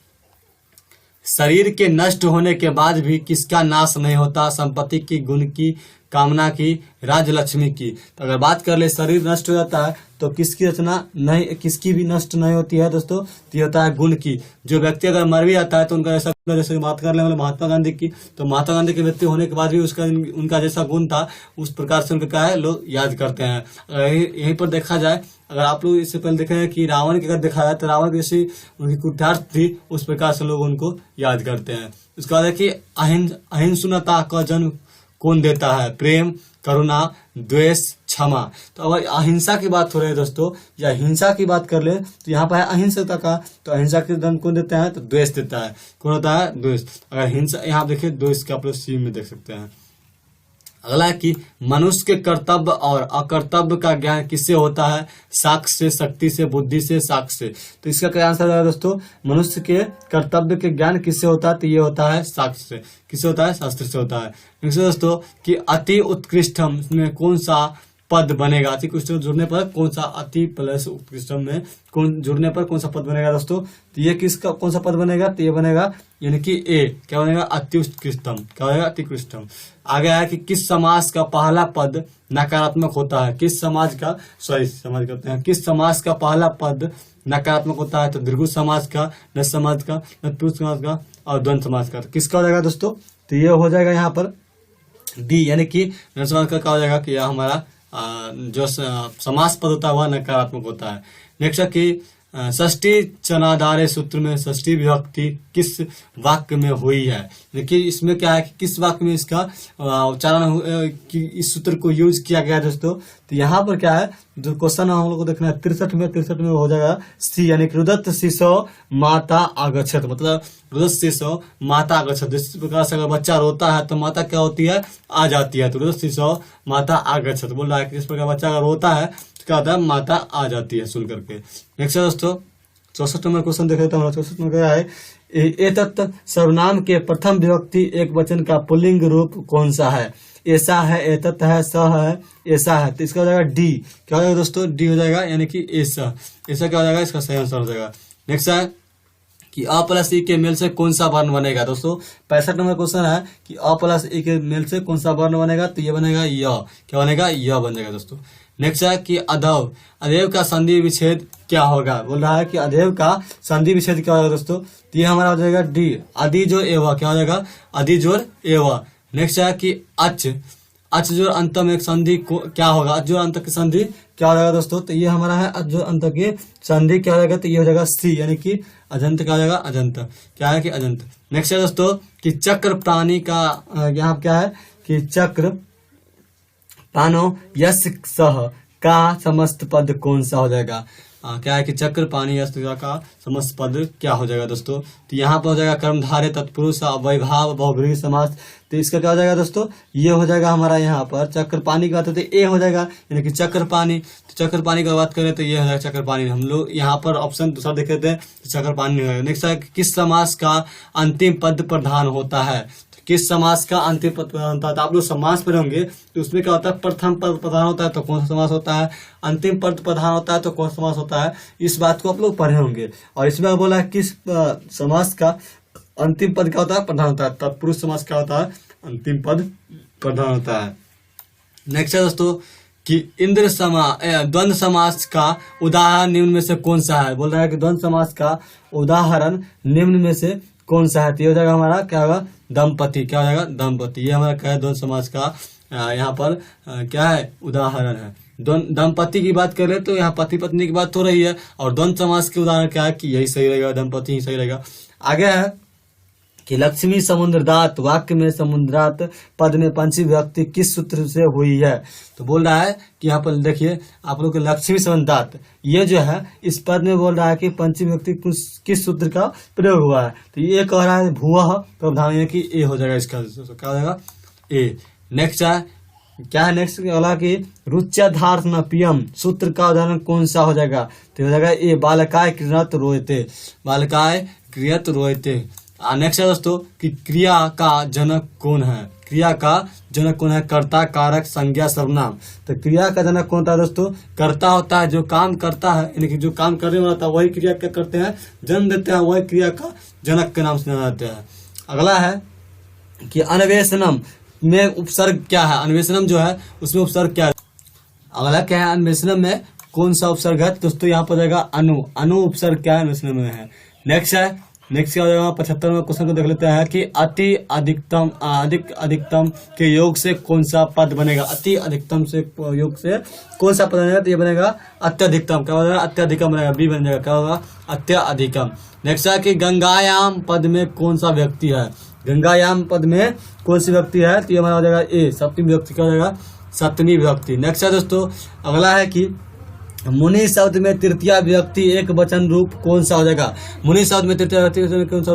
A: शरीर के नष्ट होने के बाद भी किसका नाश नहीं होता? संपत्ति की, गुण की, कामना की, राजलक्ष्मी की? तो अगर बात कर ले शरीर नष्ट हो जाता है तो किसकी रचना नहीं, किसकी भी नष्ट नहीं होती है दोस्तों? तो ये होता है गुण की। जो व्यक्ति अगर मर भी जाता है तो उनका ऐसा, जैसे बात कर ले महात्मा गांधी की, तो महात्मा गांधी की मृत्यु होने के बाद भी उसका उनका जैसा गुण था उस प्रकार से उनका क्या है लोग याद करते हैं। अगर यहीं पर देखा जाए, अगर आप लोग इससे पहले देखे हैं कि रावण की अगर देखा जाए तो रावण की जैसी उनकी कुठार्थ थी उस प्रकार से लोग उनको याद करते हैं। उसके बाद है कि अहिंसुनता का जन्म कौन देता है? प्रेम, करुणा, द्वेष, क्षमा। तो अगर अहिंसा की बात हो रही है दोस्तों या हिंसा की बात कर ले तो यहाँ पर है अहिंसता का, तो अहिंसा के जन्म कौन देता है? तो द्वेष देता है। कौन होता है? द्वेष। अगर हिंसा यहाँ देखिए द्वेष का आप लोग सी में देख सकते हैं। अगला है कि मनुष्य के कर्तव्य और अकर्तव्य का ज्ञान किससे होता है? साक्ष्य से, शक्ति से, बुद्धि से, साक्ष्य से? तो इसका क्या आंसर है दोस्तों? मनुष्य के कर्तव्य के ज्ञान किससे होता है? तो ये होता है साक्ष्य से। किससे होता है? शास्त्र से होता है। नेक्स्ट दोस्तों कि अति उत्कृष्टम में कौन सा पद बनेगा? अति उत्कृष्टम जुड़ने पर कौन सा, अति प्लस उत्कृष्टम में कौन जुड़ने पर कौन सा पद बनेगा दोस्तों? तो ये किसका कौन सा पद बनेगा? तो ये बनेगा यानी कि ए, क्या बनेगा? अति उत्कृष्टम। क्या बनेगा? अति उत्कृष्टम। आगे है कि किस समास का पहला पद नकारात्मक होता है? किस समाज का, समाज करते हैं, किस समाज का पहला पद नकारात्मक होता है? तो दीर्घ समाज का, न समाज का, न पुरुष समाज का और द्वंद्व समाज का। तो किसका हो जाएगा दोस्तों? तो ये हो जाएगा यहाँ पर डी, यानी कि द्वंद्व समाज का क्या हो जाएगा कि यह हमारा जो समास पद होता है वह नकारात्मक होता है। नेक्स्ट है कि षष्ठी चनादारे सूत्र में षष्ठी विभक्ति किस वाक्य में हुई है। देखिए इसमें क्या है कि किस वाक्य में इसका उच्चारण कि इस सूत्र को यूज किया गया है दोस्तों। तो यहाँ पर क्या है जो क्वेश्चन हम लोग को देखना है 63 में हो जाएगा सी, यानी कि रुदत शिशो माता आगच्छत, मतलब रुदत शिशो माता आगच्छत। जिस प्रकार से अगर बच्चा रोता है तो माता क्या होती है, आ जाती है। तो रुदत शिशो माता आगच्छत बोल रहा है कि इस प्रकार बच्चा अगर रोता है तो क्या होता है, माता आ जाती है सुन करके। नेक्स्ट है दोस्तों 64 नंबर क्वेश्चन देख लेते हैं। 64 में क्या है, एतत् सर्वनाम के प्रथम विभक्ति एक वचन का पुल्लिंग रूप कौन सा है। ऐसा है, एतत् है, स है, ऐसा है। तो इसका हो जाएगा डी। क्या हो जाएगा दोस्तों, डी हो जाएगा, यानी कि ऐसा। ऐसा क्या हो जाएगा, इसका सही आंसर हो जाएगा। नेक्स्ट है कि अ प्लस ई के मेल से कौन सा वर्ण बनेगा। दोस्तों 65 नंबर क्वेश्चन है कि अ प्लस ई के मेल से कौन सा वर्ण बनेगा। तो ये बनेगा य। क्या बनेगा, य बन जाएगा दोस्तों। नेक्स्ट है कि अधव, अधेव का संधि विच्छेद क्या होगा। बोल रहा है कि अधेव का संधि विच्छेद क्या होगा दोस्तों। तो ये हमारा हो जाएगा डी, अधि जोड़ एवा। क्या हो जाएगा, अधि जोड़ एवा। नेक्स्ट है कि अच, अच जोड़ अंत में एक संधि क्या होगा, अच जोड़ अंत की संधि क्या हो जाएगा दोस्तों। तो ये हमारा है अच जोड़ अंत की संधि क्या हो जाएगा। तो ये हो जाएगा सी, यानी कि अजंत। क्या हो जाएगा, अजंत। क्या है कि अजंत। नेक्स्ट है दोस्तों कि चक्र प्राणी का यहाँ क्या है कि चक्र पानो यश सह का समस्त पद कौन सा हो जाएगा। क्या है कि चक्र पानी यश का समस्त पद क्या हो जाएगा दोस्तों। तो यहाँ पर हो जाएगा कर्मधारय तत्पुरुष अव्ययभाव बहुब्रीहि समास। तो इसका क्या हो जाएगा दोस्तों, ये हो जाएगा हमारा यहाँ पर चक्र पानी की बात होती है ए हो जाएगा, यानी कि चक्र पानी। तो चक्र पानी की बात करें तो ये हो जाएगा चक्र पानी। हम लोग यहाँ पर ऑप्शन दूसरा देख लेते हैं तो चक्र पानी हो जाएगा। नेक्स्ट है किस समास का अंतिम पद प्रधान होता है। किस समास का अंतिम पद प्रधान होता है। तो आप लोग समास पढ़े होंगे तो उसमें क्या होता है, प्रथम पद प्रधान होता है तो कौन सा समास होता है, अंतिम पद प्रधान होता है तो कौन सा समास होता है। इस बात को आप लोग पढ़े होंगे। और इसमें बोला है किस समास का अंतिम पद क्या होता है, प्रधान होता है। तत्पुरुष समास क्या होता है, अंतिम पद प्रधान होता है। नेक्स्ट है दोस्तों कि इंद्र द्वंद्व समास का उदाहरण निम्न में से कौन सा है। बोल रहा है कि द्वंद्व समास का उदाहरण निम्न में से कौन सा है। तो ये हो जाएगा हमारा क्या होगा, दंपति। क्या हो जाएगा, दंपति। ये हमारा क्या है, द्वंद्व समास का यहाँ पर क्या है, उदाहरण है। दंपति की बात करें तो यहाँ पति पत्नी की बात हो रही है। और द्वंद्व समास के उदाहरण क्या है कि यही सही रहेगा, दंपति ही सही रहेगा। आगे है कि लक्ष्मी समुद्रदात वाक्य में समुद्रात पद में पंचमी विभक्ति किस सूत्र से हुई है। तो बोल रहा है कि यहाँ पर देखिए आप लोग लक्ष्मी समुद्रदात ये जो है इस पद में बोल रहा है कि पंचमी विभक्ति किस सूत्र का प्रयोग हुआ है। तो ये कह रहा है भूवः प्रधान, यानी कि ए हो जाएगा इसका। क्या हो जाएगा, ए। नेक्स्ट है क्या है, नेक्स्ट वाला की रुच्याधार्थ न पियम सूत्र का उदाहरण कौन सा हो जाएगा। तो हो जाएगा ए, बालकाय क्रियत रोयते। बालकाय क्रियत रोयते। नेक्स्ट है दोस्तों कि क्रिया का जनक कौन है। क्रिया का जनक कौन है, कर्ता कारक संज्ञा सर्वनाम। तो क्रिया का जनक कौन होता है दोस्तों, कर्ता होता है जो काम करता है, यानी कि जो काम करने वाला होता है वही क्रिया क्या करते हैं, जन्म देते हैं, वही क्रिया का जनक के नाम से जाना जाता है। अगला है कि अन्वेषणम में उपसर्ग क्या है। अन्वेषणम जो है उसमें उपसर्ग क्या है। अगला क्या है, अन्वेषणम में कौन सा उपसर्ग है दोस्तों, यहाँ पर जाएगा अनु। अनु उपसर्ग क्या है, अन्वेषणम में है। नेक्स्ट क्या हो जाएगा, 75वें क्वेश्चन को देख लेते हैं कि अति अधिकतम अधिकतम के योग से कौन सा पद बनेगा। अति अधिकतम से योग से कौन सा पद बनेगा। तो ये बनेगा अत्यधिकतम। क्या बनेगा, अत्यधिकम बनेगा, बी बन जाएगा। क्या होगा, अत्यधिकम। नेक्स्ट है कि गंगायाम पद में कौन सा व्यक्ति है। गंगायाम पद में कौन सी व्यक्ति है। तो ये हमारा हो जाएगा ए, सप्तमी विभक्ति। क्या हो जाएगा, सप्तमी विभक्ति। नेक्स्ट है दोस्तों अगला है कि मुनि शब्द में तृतीया विभक्ति एक वचन रूप कौन सा हो जाएगा। मुनि शब्द में तृतीया विभक्ति कौन सा।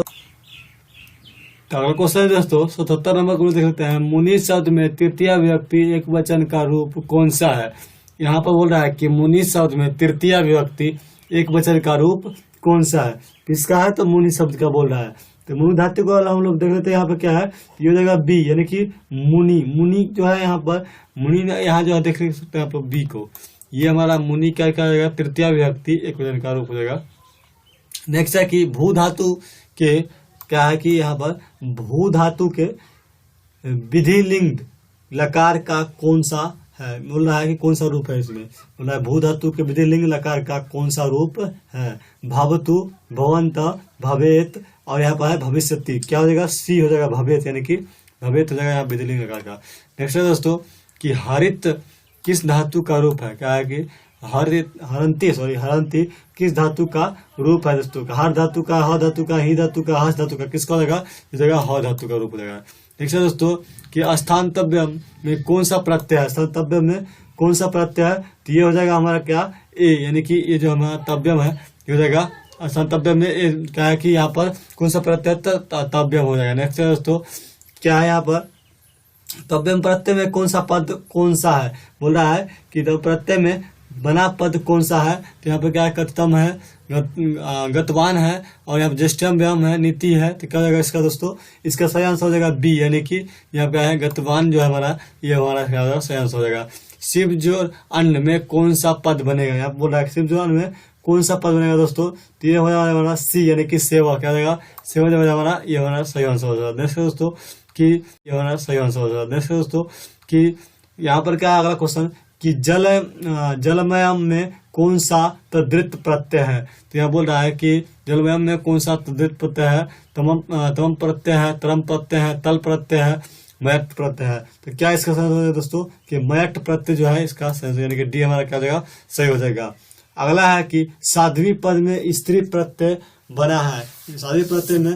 A: अगला क्वेश्चन है दोस्तों 77 नंबर को देख लेते हैं। मुनि शब्द में तृतीया विभक्ति एक वचन का रूप कौन सा है। यहाँ पर बोल रहा है कि मुनि शब्द में तृतीया विभक्ति एक वचन का रूप कौन सा है। किसका है, तो मुनि शब्द का बोल रहा है। तो मुनि धातु को हम लोग देख लेते हैं। यहाँ पर क्या है, ये हो जाएगा बी, यानी कि मुनि। मुनि जो है यहाँ पर मुनि यहाँ जो है देख सकते हैं आप लोग बी को। ये हमारा मुनि क्या जाएगा, तृतीया विभक्ति एक वचन का रूप हो जाएगा। नेक्स्ट है कि भू धातु के क्या है कि यहाँ पर भू धातु के विधिलिंग लकार का कौन सा है। बोल रहा है कि कौन सा रूप है इसमें। बोल रहा है भू धातु के विधिलिंग लकार का कौन सा रूप है। भवतु, भवंत, भवेत और यहाँ पर है भविष्यति। क्या हो जाएगा, सी हो जाएगा, भवेत, यानी कि भवेत हो जाएगा यहाँ विधिलिंग लकार का। नेक्स्ट है दोस्तों कि हरित किस धातु का रूप है। क्या है कि हरंती किस धातु का रूप है दोस्तों? हर धातु का, ह धातु का, ही धातु का, हस धातु का, किसका हो जाएगा? इस जगह ह धातु का रूप हो जाएगा। नेक्स्ट है दोस्तों कि स्थानतव्यम में कौन सा प्रत्यय है? स्थानतव्यम में कौन सा प्रत्यय है? तो ये हो जाएगा हमारा क्या? ए, यानी कि ये जो हमारा तव्यम है ये हो जाएगा स्थानतव्यम में क्या है कि यहाँ पर कौन सा प्रत्यय? तव्यम हो जाएगा। नेक्स्ट है दोस्तों क्या है यहाँ पर? तव्यम प्रत्यय में कौन सा पद कौन सा है? बोल रहा है कि प्रत्यय में बना पद कौन सा है? तो यहाँ पे क्या है? कथतम है, गतवान है, और यहाँ पे ज्येष्ठम व्यम है, नीति है। तो क्या हो जाएगा इसका दोस्तों? इसका सही आंसर हो जाएगा बी, यानी कि यहाँ पे है गतवान जो है हमारा, ये हमारा क्या होगा? सही आंसर हो जाएगा। शिव जोड़ अन्न में कौन सा पद बनेगा? यहाँ पे बोल रहा है शिव जोड़ अन्न में कौन सा पद बनेगा दोस्तों? तो ये हो जाएगा हमारा सी, यानी कि सेवा। क्या हो जाएगा? सेवा जो हमारा, ये हमारा सही आंसर हो जाएगा। नेक्स्ट दोस्तों कि ये हमारा सही आंसर हो जाएगा। नेक्स्ट दोस्तों कि यहाँ पर क्या है अगला क्वेश्चन कि जलमयम में कौन सा तद्धित प्रत्यय है? तो यहाँ बोल रहा है कि जलमयम में कौन सा तद्धित प्रत्यय है? तम प्रत्यय है, तरम प्रत्यय है, तल प्रत्यय है, मयट प्रत्यय है। तो क्या इसका सही हो जाएगा दोस्तों? कि मयट प्रत्यय जो है इसका सही, यानी कि डी हमारा क्या हो जाएगा? सही हो जाएगा। अगला है कि साध्वी पद में स्त्री प्रत्यय बना है। साध्वी प्रत्यय में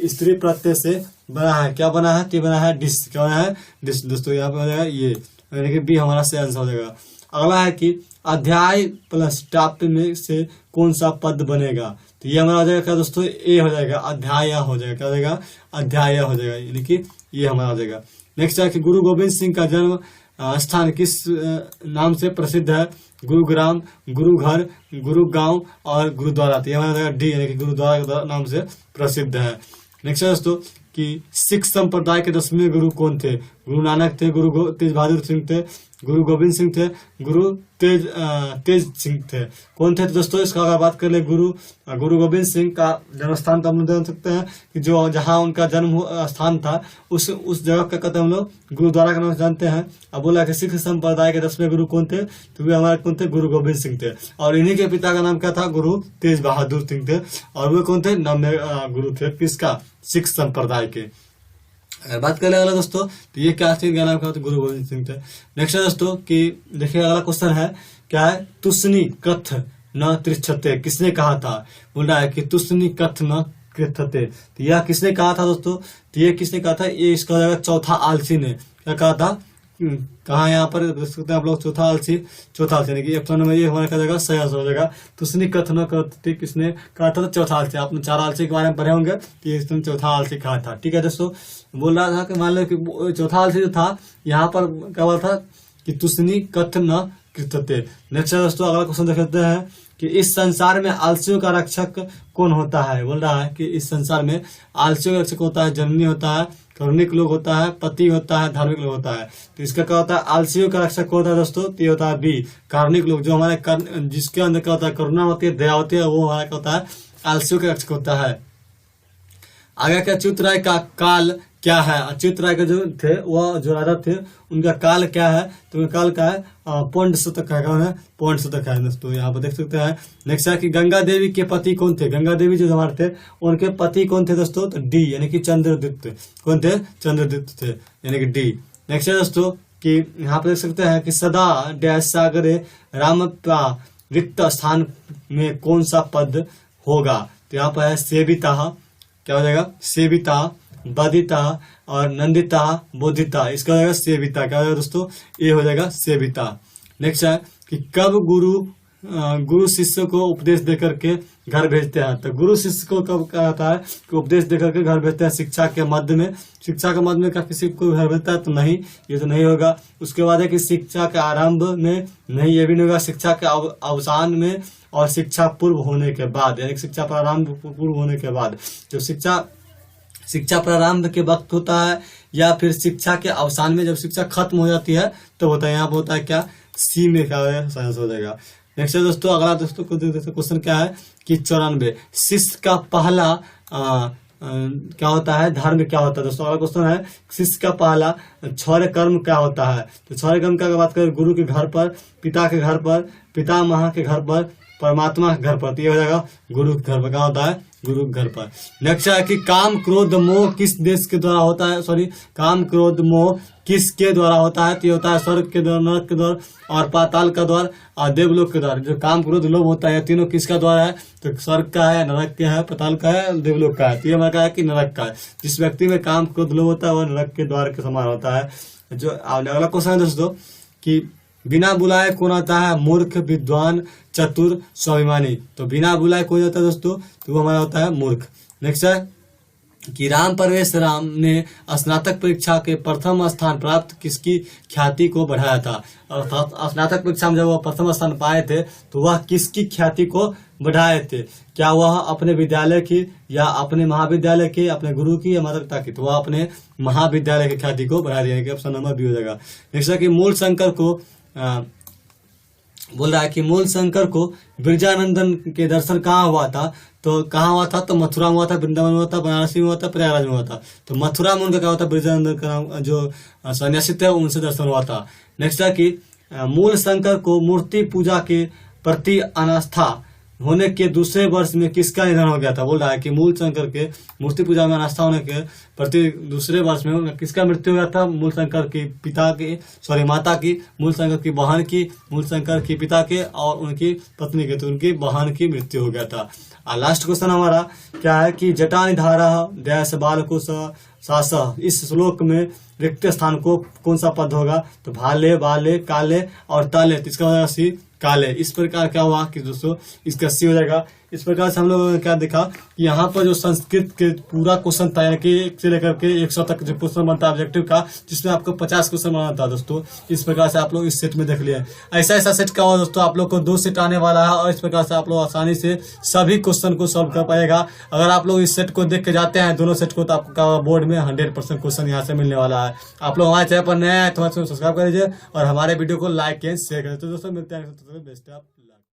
A: स्त्री प्रत्यय से बना है, क्या बना है? तो बना है डिस। क्या बना है? डिस दोस्तों। यहाँ पे हो जाएगा ये, यानी कि बी हमारा सही आंसर हो जाएगा। अगला है कि अध्याय प्लस टाप्य में से कौन सा पद बनेगा? तो ये हमारा हो जाएगा क्या दोस्तों? ए हो जाएगा, अध्याय हो जाएगा। क्या हो जाएगा? अध्याय हो जाएगा, यानी कि ये हमारा हो जाएगा। नेक्स्ट है कि गुरु गोविंद सिंह का जन्म स्थान किस नाम से प्रसिद्ध है? गुरुग्राम, गुरुघर, गुरुगांव और गुरुद्वारा। तो ये हमारा हो जाएगा डी, यानी कि गुरुद्वारा के नाम से प्रसिद्ध है। नेक्स्ट है दोस्तों कि सिख संप्रदाय के 10वें गुरु कौन थे? गुरु नानक थे, गुरु तेज बहादुर सिंह थे, गुरु गोविंद सिंह थे, गुरु तेज सिंह थे। कौन थे? तो दोस्तों इसका अगर बात कर ले गुरु गोविंद सिंह का जन्म स्थान तो हम लोग जान सकते हैं कि जो जहाँ उनका जन्म स्थान था उस जगह का कहते हैं हम लोग गुरुद्वारा का नाम जानते हैं। अब बोला कि सिख संप्रदाय के 10वें गुरु कौन थे? तो वे हमारे कौन थे? गुरु गोविंद सिंह थे। और इन्हीं के पिता का नाम क्या था? गुरु तेज बहादुर सिंह थे। और वे कौन थे? 9वें गुरु थे किसका? सिख संप्रदाय के। अगर बात कर ले अगला दोस्तों तो ये क्या सिंह का नाम क्या? गुरु गोविंद सिंह थे। नेक्स्ट है दोस्तों कि देखिए अगला क्वेश्चन है क्या है? तुसनी कथ न त्रिछते किसने कहा था? बोल रहा है कि तुसनी कथ न कृथते। तो यह किसने कहा था दोस्तों? तो ये किसने कहा था? ये इसका हो जाएगा चौथा आलसी ने। क्या कहा था? कहा यहाँ पर देख सकते हैं आप लोग? चौथा आलसी यानी कि ऑप्शन में ये हमारा क्या जाएगा? सही आंसर हो जाएगा। तुसनी कथ न कृथते किसने कहा था? तो चौथा आलसी। आपने 4 आलसी के बारे में पढ़े होंगे कि इसने चौथा आलसी कहा था। ठीक है दोस्तों, बोल रहा था कि मान लो कि चौथा आलसी जो था यहाँ पर क्या बोला था कि तुसनी कथ न कृथते। नेक्स्ट दोस्तों अगला क्वेश्चन देख लेते हैं कि इस संसार में आलसियों का रक्षक कौन होता है? बोल रहा है कि इस संसार में आलसियों का रक्षक होता है जननी होता है, करुणिक लोग होता है, पति होता है, धार्मिक लोग होता है। तो इसका क्या होता है? आलसियों का रक्षक होता है दोस्तों, तो ये होता है बी, कारुणिक लोग। जो हमारे जिसके अंदर क्या होता है? करुणा होती है, दया होती है, वो हमारा क्या होता है? आलसियों का रक्षक होता है। आगे क्या? अच्युत राय का काल क्या है? अच्युत राय के जो थे वह जो राजा थे उनका काल क्या है? तो उनका काल क्या है? पौंड शतक है। कौन है? पौंड शतक है दोस्तों, यहाँ पर देख सकते हैं। नेक्स्ट है कि गंगा देवी के पति कौन थे? गंगा देवी जो हमारे थे उनके पति कौन थे दोस्तों? तो डी, यानी कि चंद्रदीप्त। कौन थे? चंद्रदीप्त थे, यानी कि डी। नेक्स्ट है दोस्तों कि यहाँ पे देख सकते हैं कि सदा डैश सागरे राम रिक्त स्थान में कौन सा पद होगा? तो यहाँ पर है सेविता। क्या हो जाएगा? सेविता, बदिता और नंदिता, बोधिता। इसका हो जाएगा सेविता। क्या हो जाएगा दोस्तों? ये हो जाएगा सेविता। नेक्स्ट है कि कब गुरु शिष्य को उपदेश देकर के घर भेजते हैं? तो गुरु शिष्य को कब कहता है कि उपदेश देकर के घर भेजते हैं? शिक्षा के मध्य में। शिक्षा के मध्य में क्या किसी को घर भेजता है? तो नहीं, ये तो नहीं होगा। उसके बाद है कि शिक्षा के आरंभ में, नहीं ये भी नहीं होगा। शिक्षा के अवसान में और शिक्षा पूर्व होने के बाद, यानी शिक्षा प्रारंभ पूर्व होने के बाद। जो शिक्षा प्रारंभ के वक्त होता है या फिर शिक्षा के अवसान में, जब शिक्षा खत्म हो जाती है तो होता है। यहाँ पर होता है क्या? सी में क्या साइंस हो जाएगा। नेक्स्ट है दोस्तों अगला दोस्तों क्वेश्चन क्या है कि 94 शिष्य का पहला क्या होता है? धर्म क्या होता है? दोस्तों अगला क्वेश्चन है शिष्य का पहला क्षौर्य कर्म क्या होता है? तो क्षौर्य कर्म का बात करें गुरु के घर पर, पिता के घर पर, पितामह के घर पर, परमात्मा के घर पर। तो ये हो जाएगा गुरु के घर पर क्या होता है? गुरु के घर पर। नेक्स्ट है कि काम क्रोध मोह किस देश के द्वारा होता है, सॉरी, काम क्रोध मोह किसके द्वारा होता है? तो ये होता है स्वर्ग के द्वार, नरक के द्वार और पाताल का द्वार और देवलोक के द्वार। जो काम क्रोध लोभ होता है तीनों किसका द्वार है? तो स्वर्ग का है, नरक का है, पाताल का है, देवलोक का है। तो ये हमारा है कि नरक का है। जिस व्यक्ति में काम क्रोध लोभ होता है वह नरक के द्वार के समान होता है। जो अगला क्वेश्चन है दोस्तों कि बिना बुलाए कौन आता है? मूर्ख, विद्वान, चतुर, स्वाभिमानी। तो बिना बुलाए कौन जाता है दोस्तों? तो वो हमारा होता है मूर्ख। नेक्स्ट है कि राम परवेश राम ने स्नातक परीक्षा के प्रथम स्थान प्राप्त किसकी ख्याति को बढ़ाया था? और स्नातक परीक्षा में जब वह प्रथम स्थान पाए थे तो वह किसकी ख्याति को बढ़ाए थे? क्या वह अपने विद्यालय की या अपने महाविद्यालय की, अपने गुरु की या माता पिता की? तो वह अपने महाविद्यालय की ख्याति को बढ़ा दिया। ऑप्शन नंबर बी हो जाएगा। नेक्स्ट है कि मूल शंकर को बोल रहा है कि मूल शंकर को ब्रजानंदन के दर्शन कहाँ हुआ था? तो कहाँ हुआ था? तो मथुरा में हुआ था, वृंदावन में हुआ था, बनारसी में हुआ था, प्रयागराज में हुआ था। तो मथुरा में उनका क्या होता है? ब्रजानंदन का नाम जो सन्यासी थे उनसे दर्शन हुआ था। नेक्स्ट है कि मूल शंकर को मूर्ति पूजा के प्रति अनास्था होने के दूसरे वर्ष में किसका निधन हो गया था? बोल रहा है कि मूल शंकर के मूर्ति पूजा में अनास्था होने के प्रति दूसरे वर्ष में किसका मृत्यु हो गया था? मूल शंकर की पिता की, सॉरी, माता की, मूल शंकर की बहन की, मूल शंकर की पिता के और उनकी पत्नी के। तो उनकी बहन की मृत्यु हो गया था। और लास्ट क्वेश्चन हमारा क्या है कि जटानिधारा दैस बालकुश सासह, इस श्लोक में रिक्त स्थान को कौन सा पद होगा? तो भाले, बाले, काले और ताले। तो इसका होगा सी, काले। इस प्रकार क्या हुआ कि दोस्तों इसका सी हो जाएगा। इस प्रकार से हम लोगों ने क्या देखा कि यहाँ पर जो संस्कृत के पूरा क्वेश्चन था, यानी कि 1 से लेकर के 100 तक जो क्वेश्चन बनता है ऑब्जेक्टिव का, जिसमें आपको 50 क्वेश्चन बनाना था दोस्तों। इस प्रकार से आप लोग इस सेट में देख लिया। ऐसा सेट का हुआ दोस्तों, आप लोग को 2 सेट आने वाला है और इस प्रकार से आप लोग आसानी से सभी क्वेश्चन को सॉल्व कर पाएगा। अगर आप लोग इस सेट को देख के जाते हैं दोनों सेट को, तो आपको बोर्ड में 100% क्वेश्चन यहाँ से मिलने वाला है। आप लोग हमारे चैनल पर नए हैं तो हमारे सब्सक्राइब कर लीजिए और हमारे वीडियो को लाइक एंड शेयर करें। तो दोस्तों मिलते हैं, बेस्ट है आप।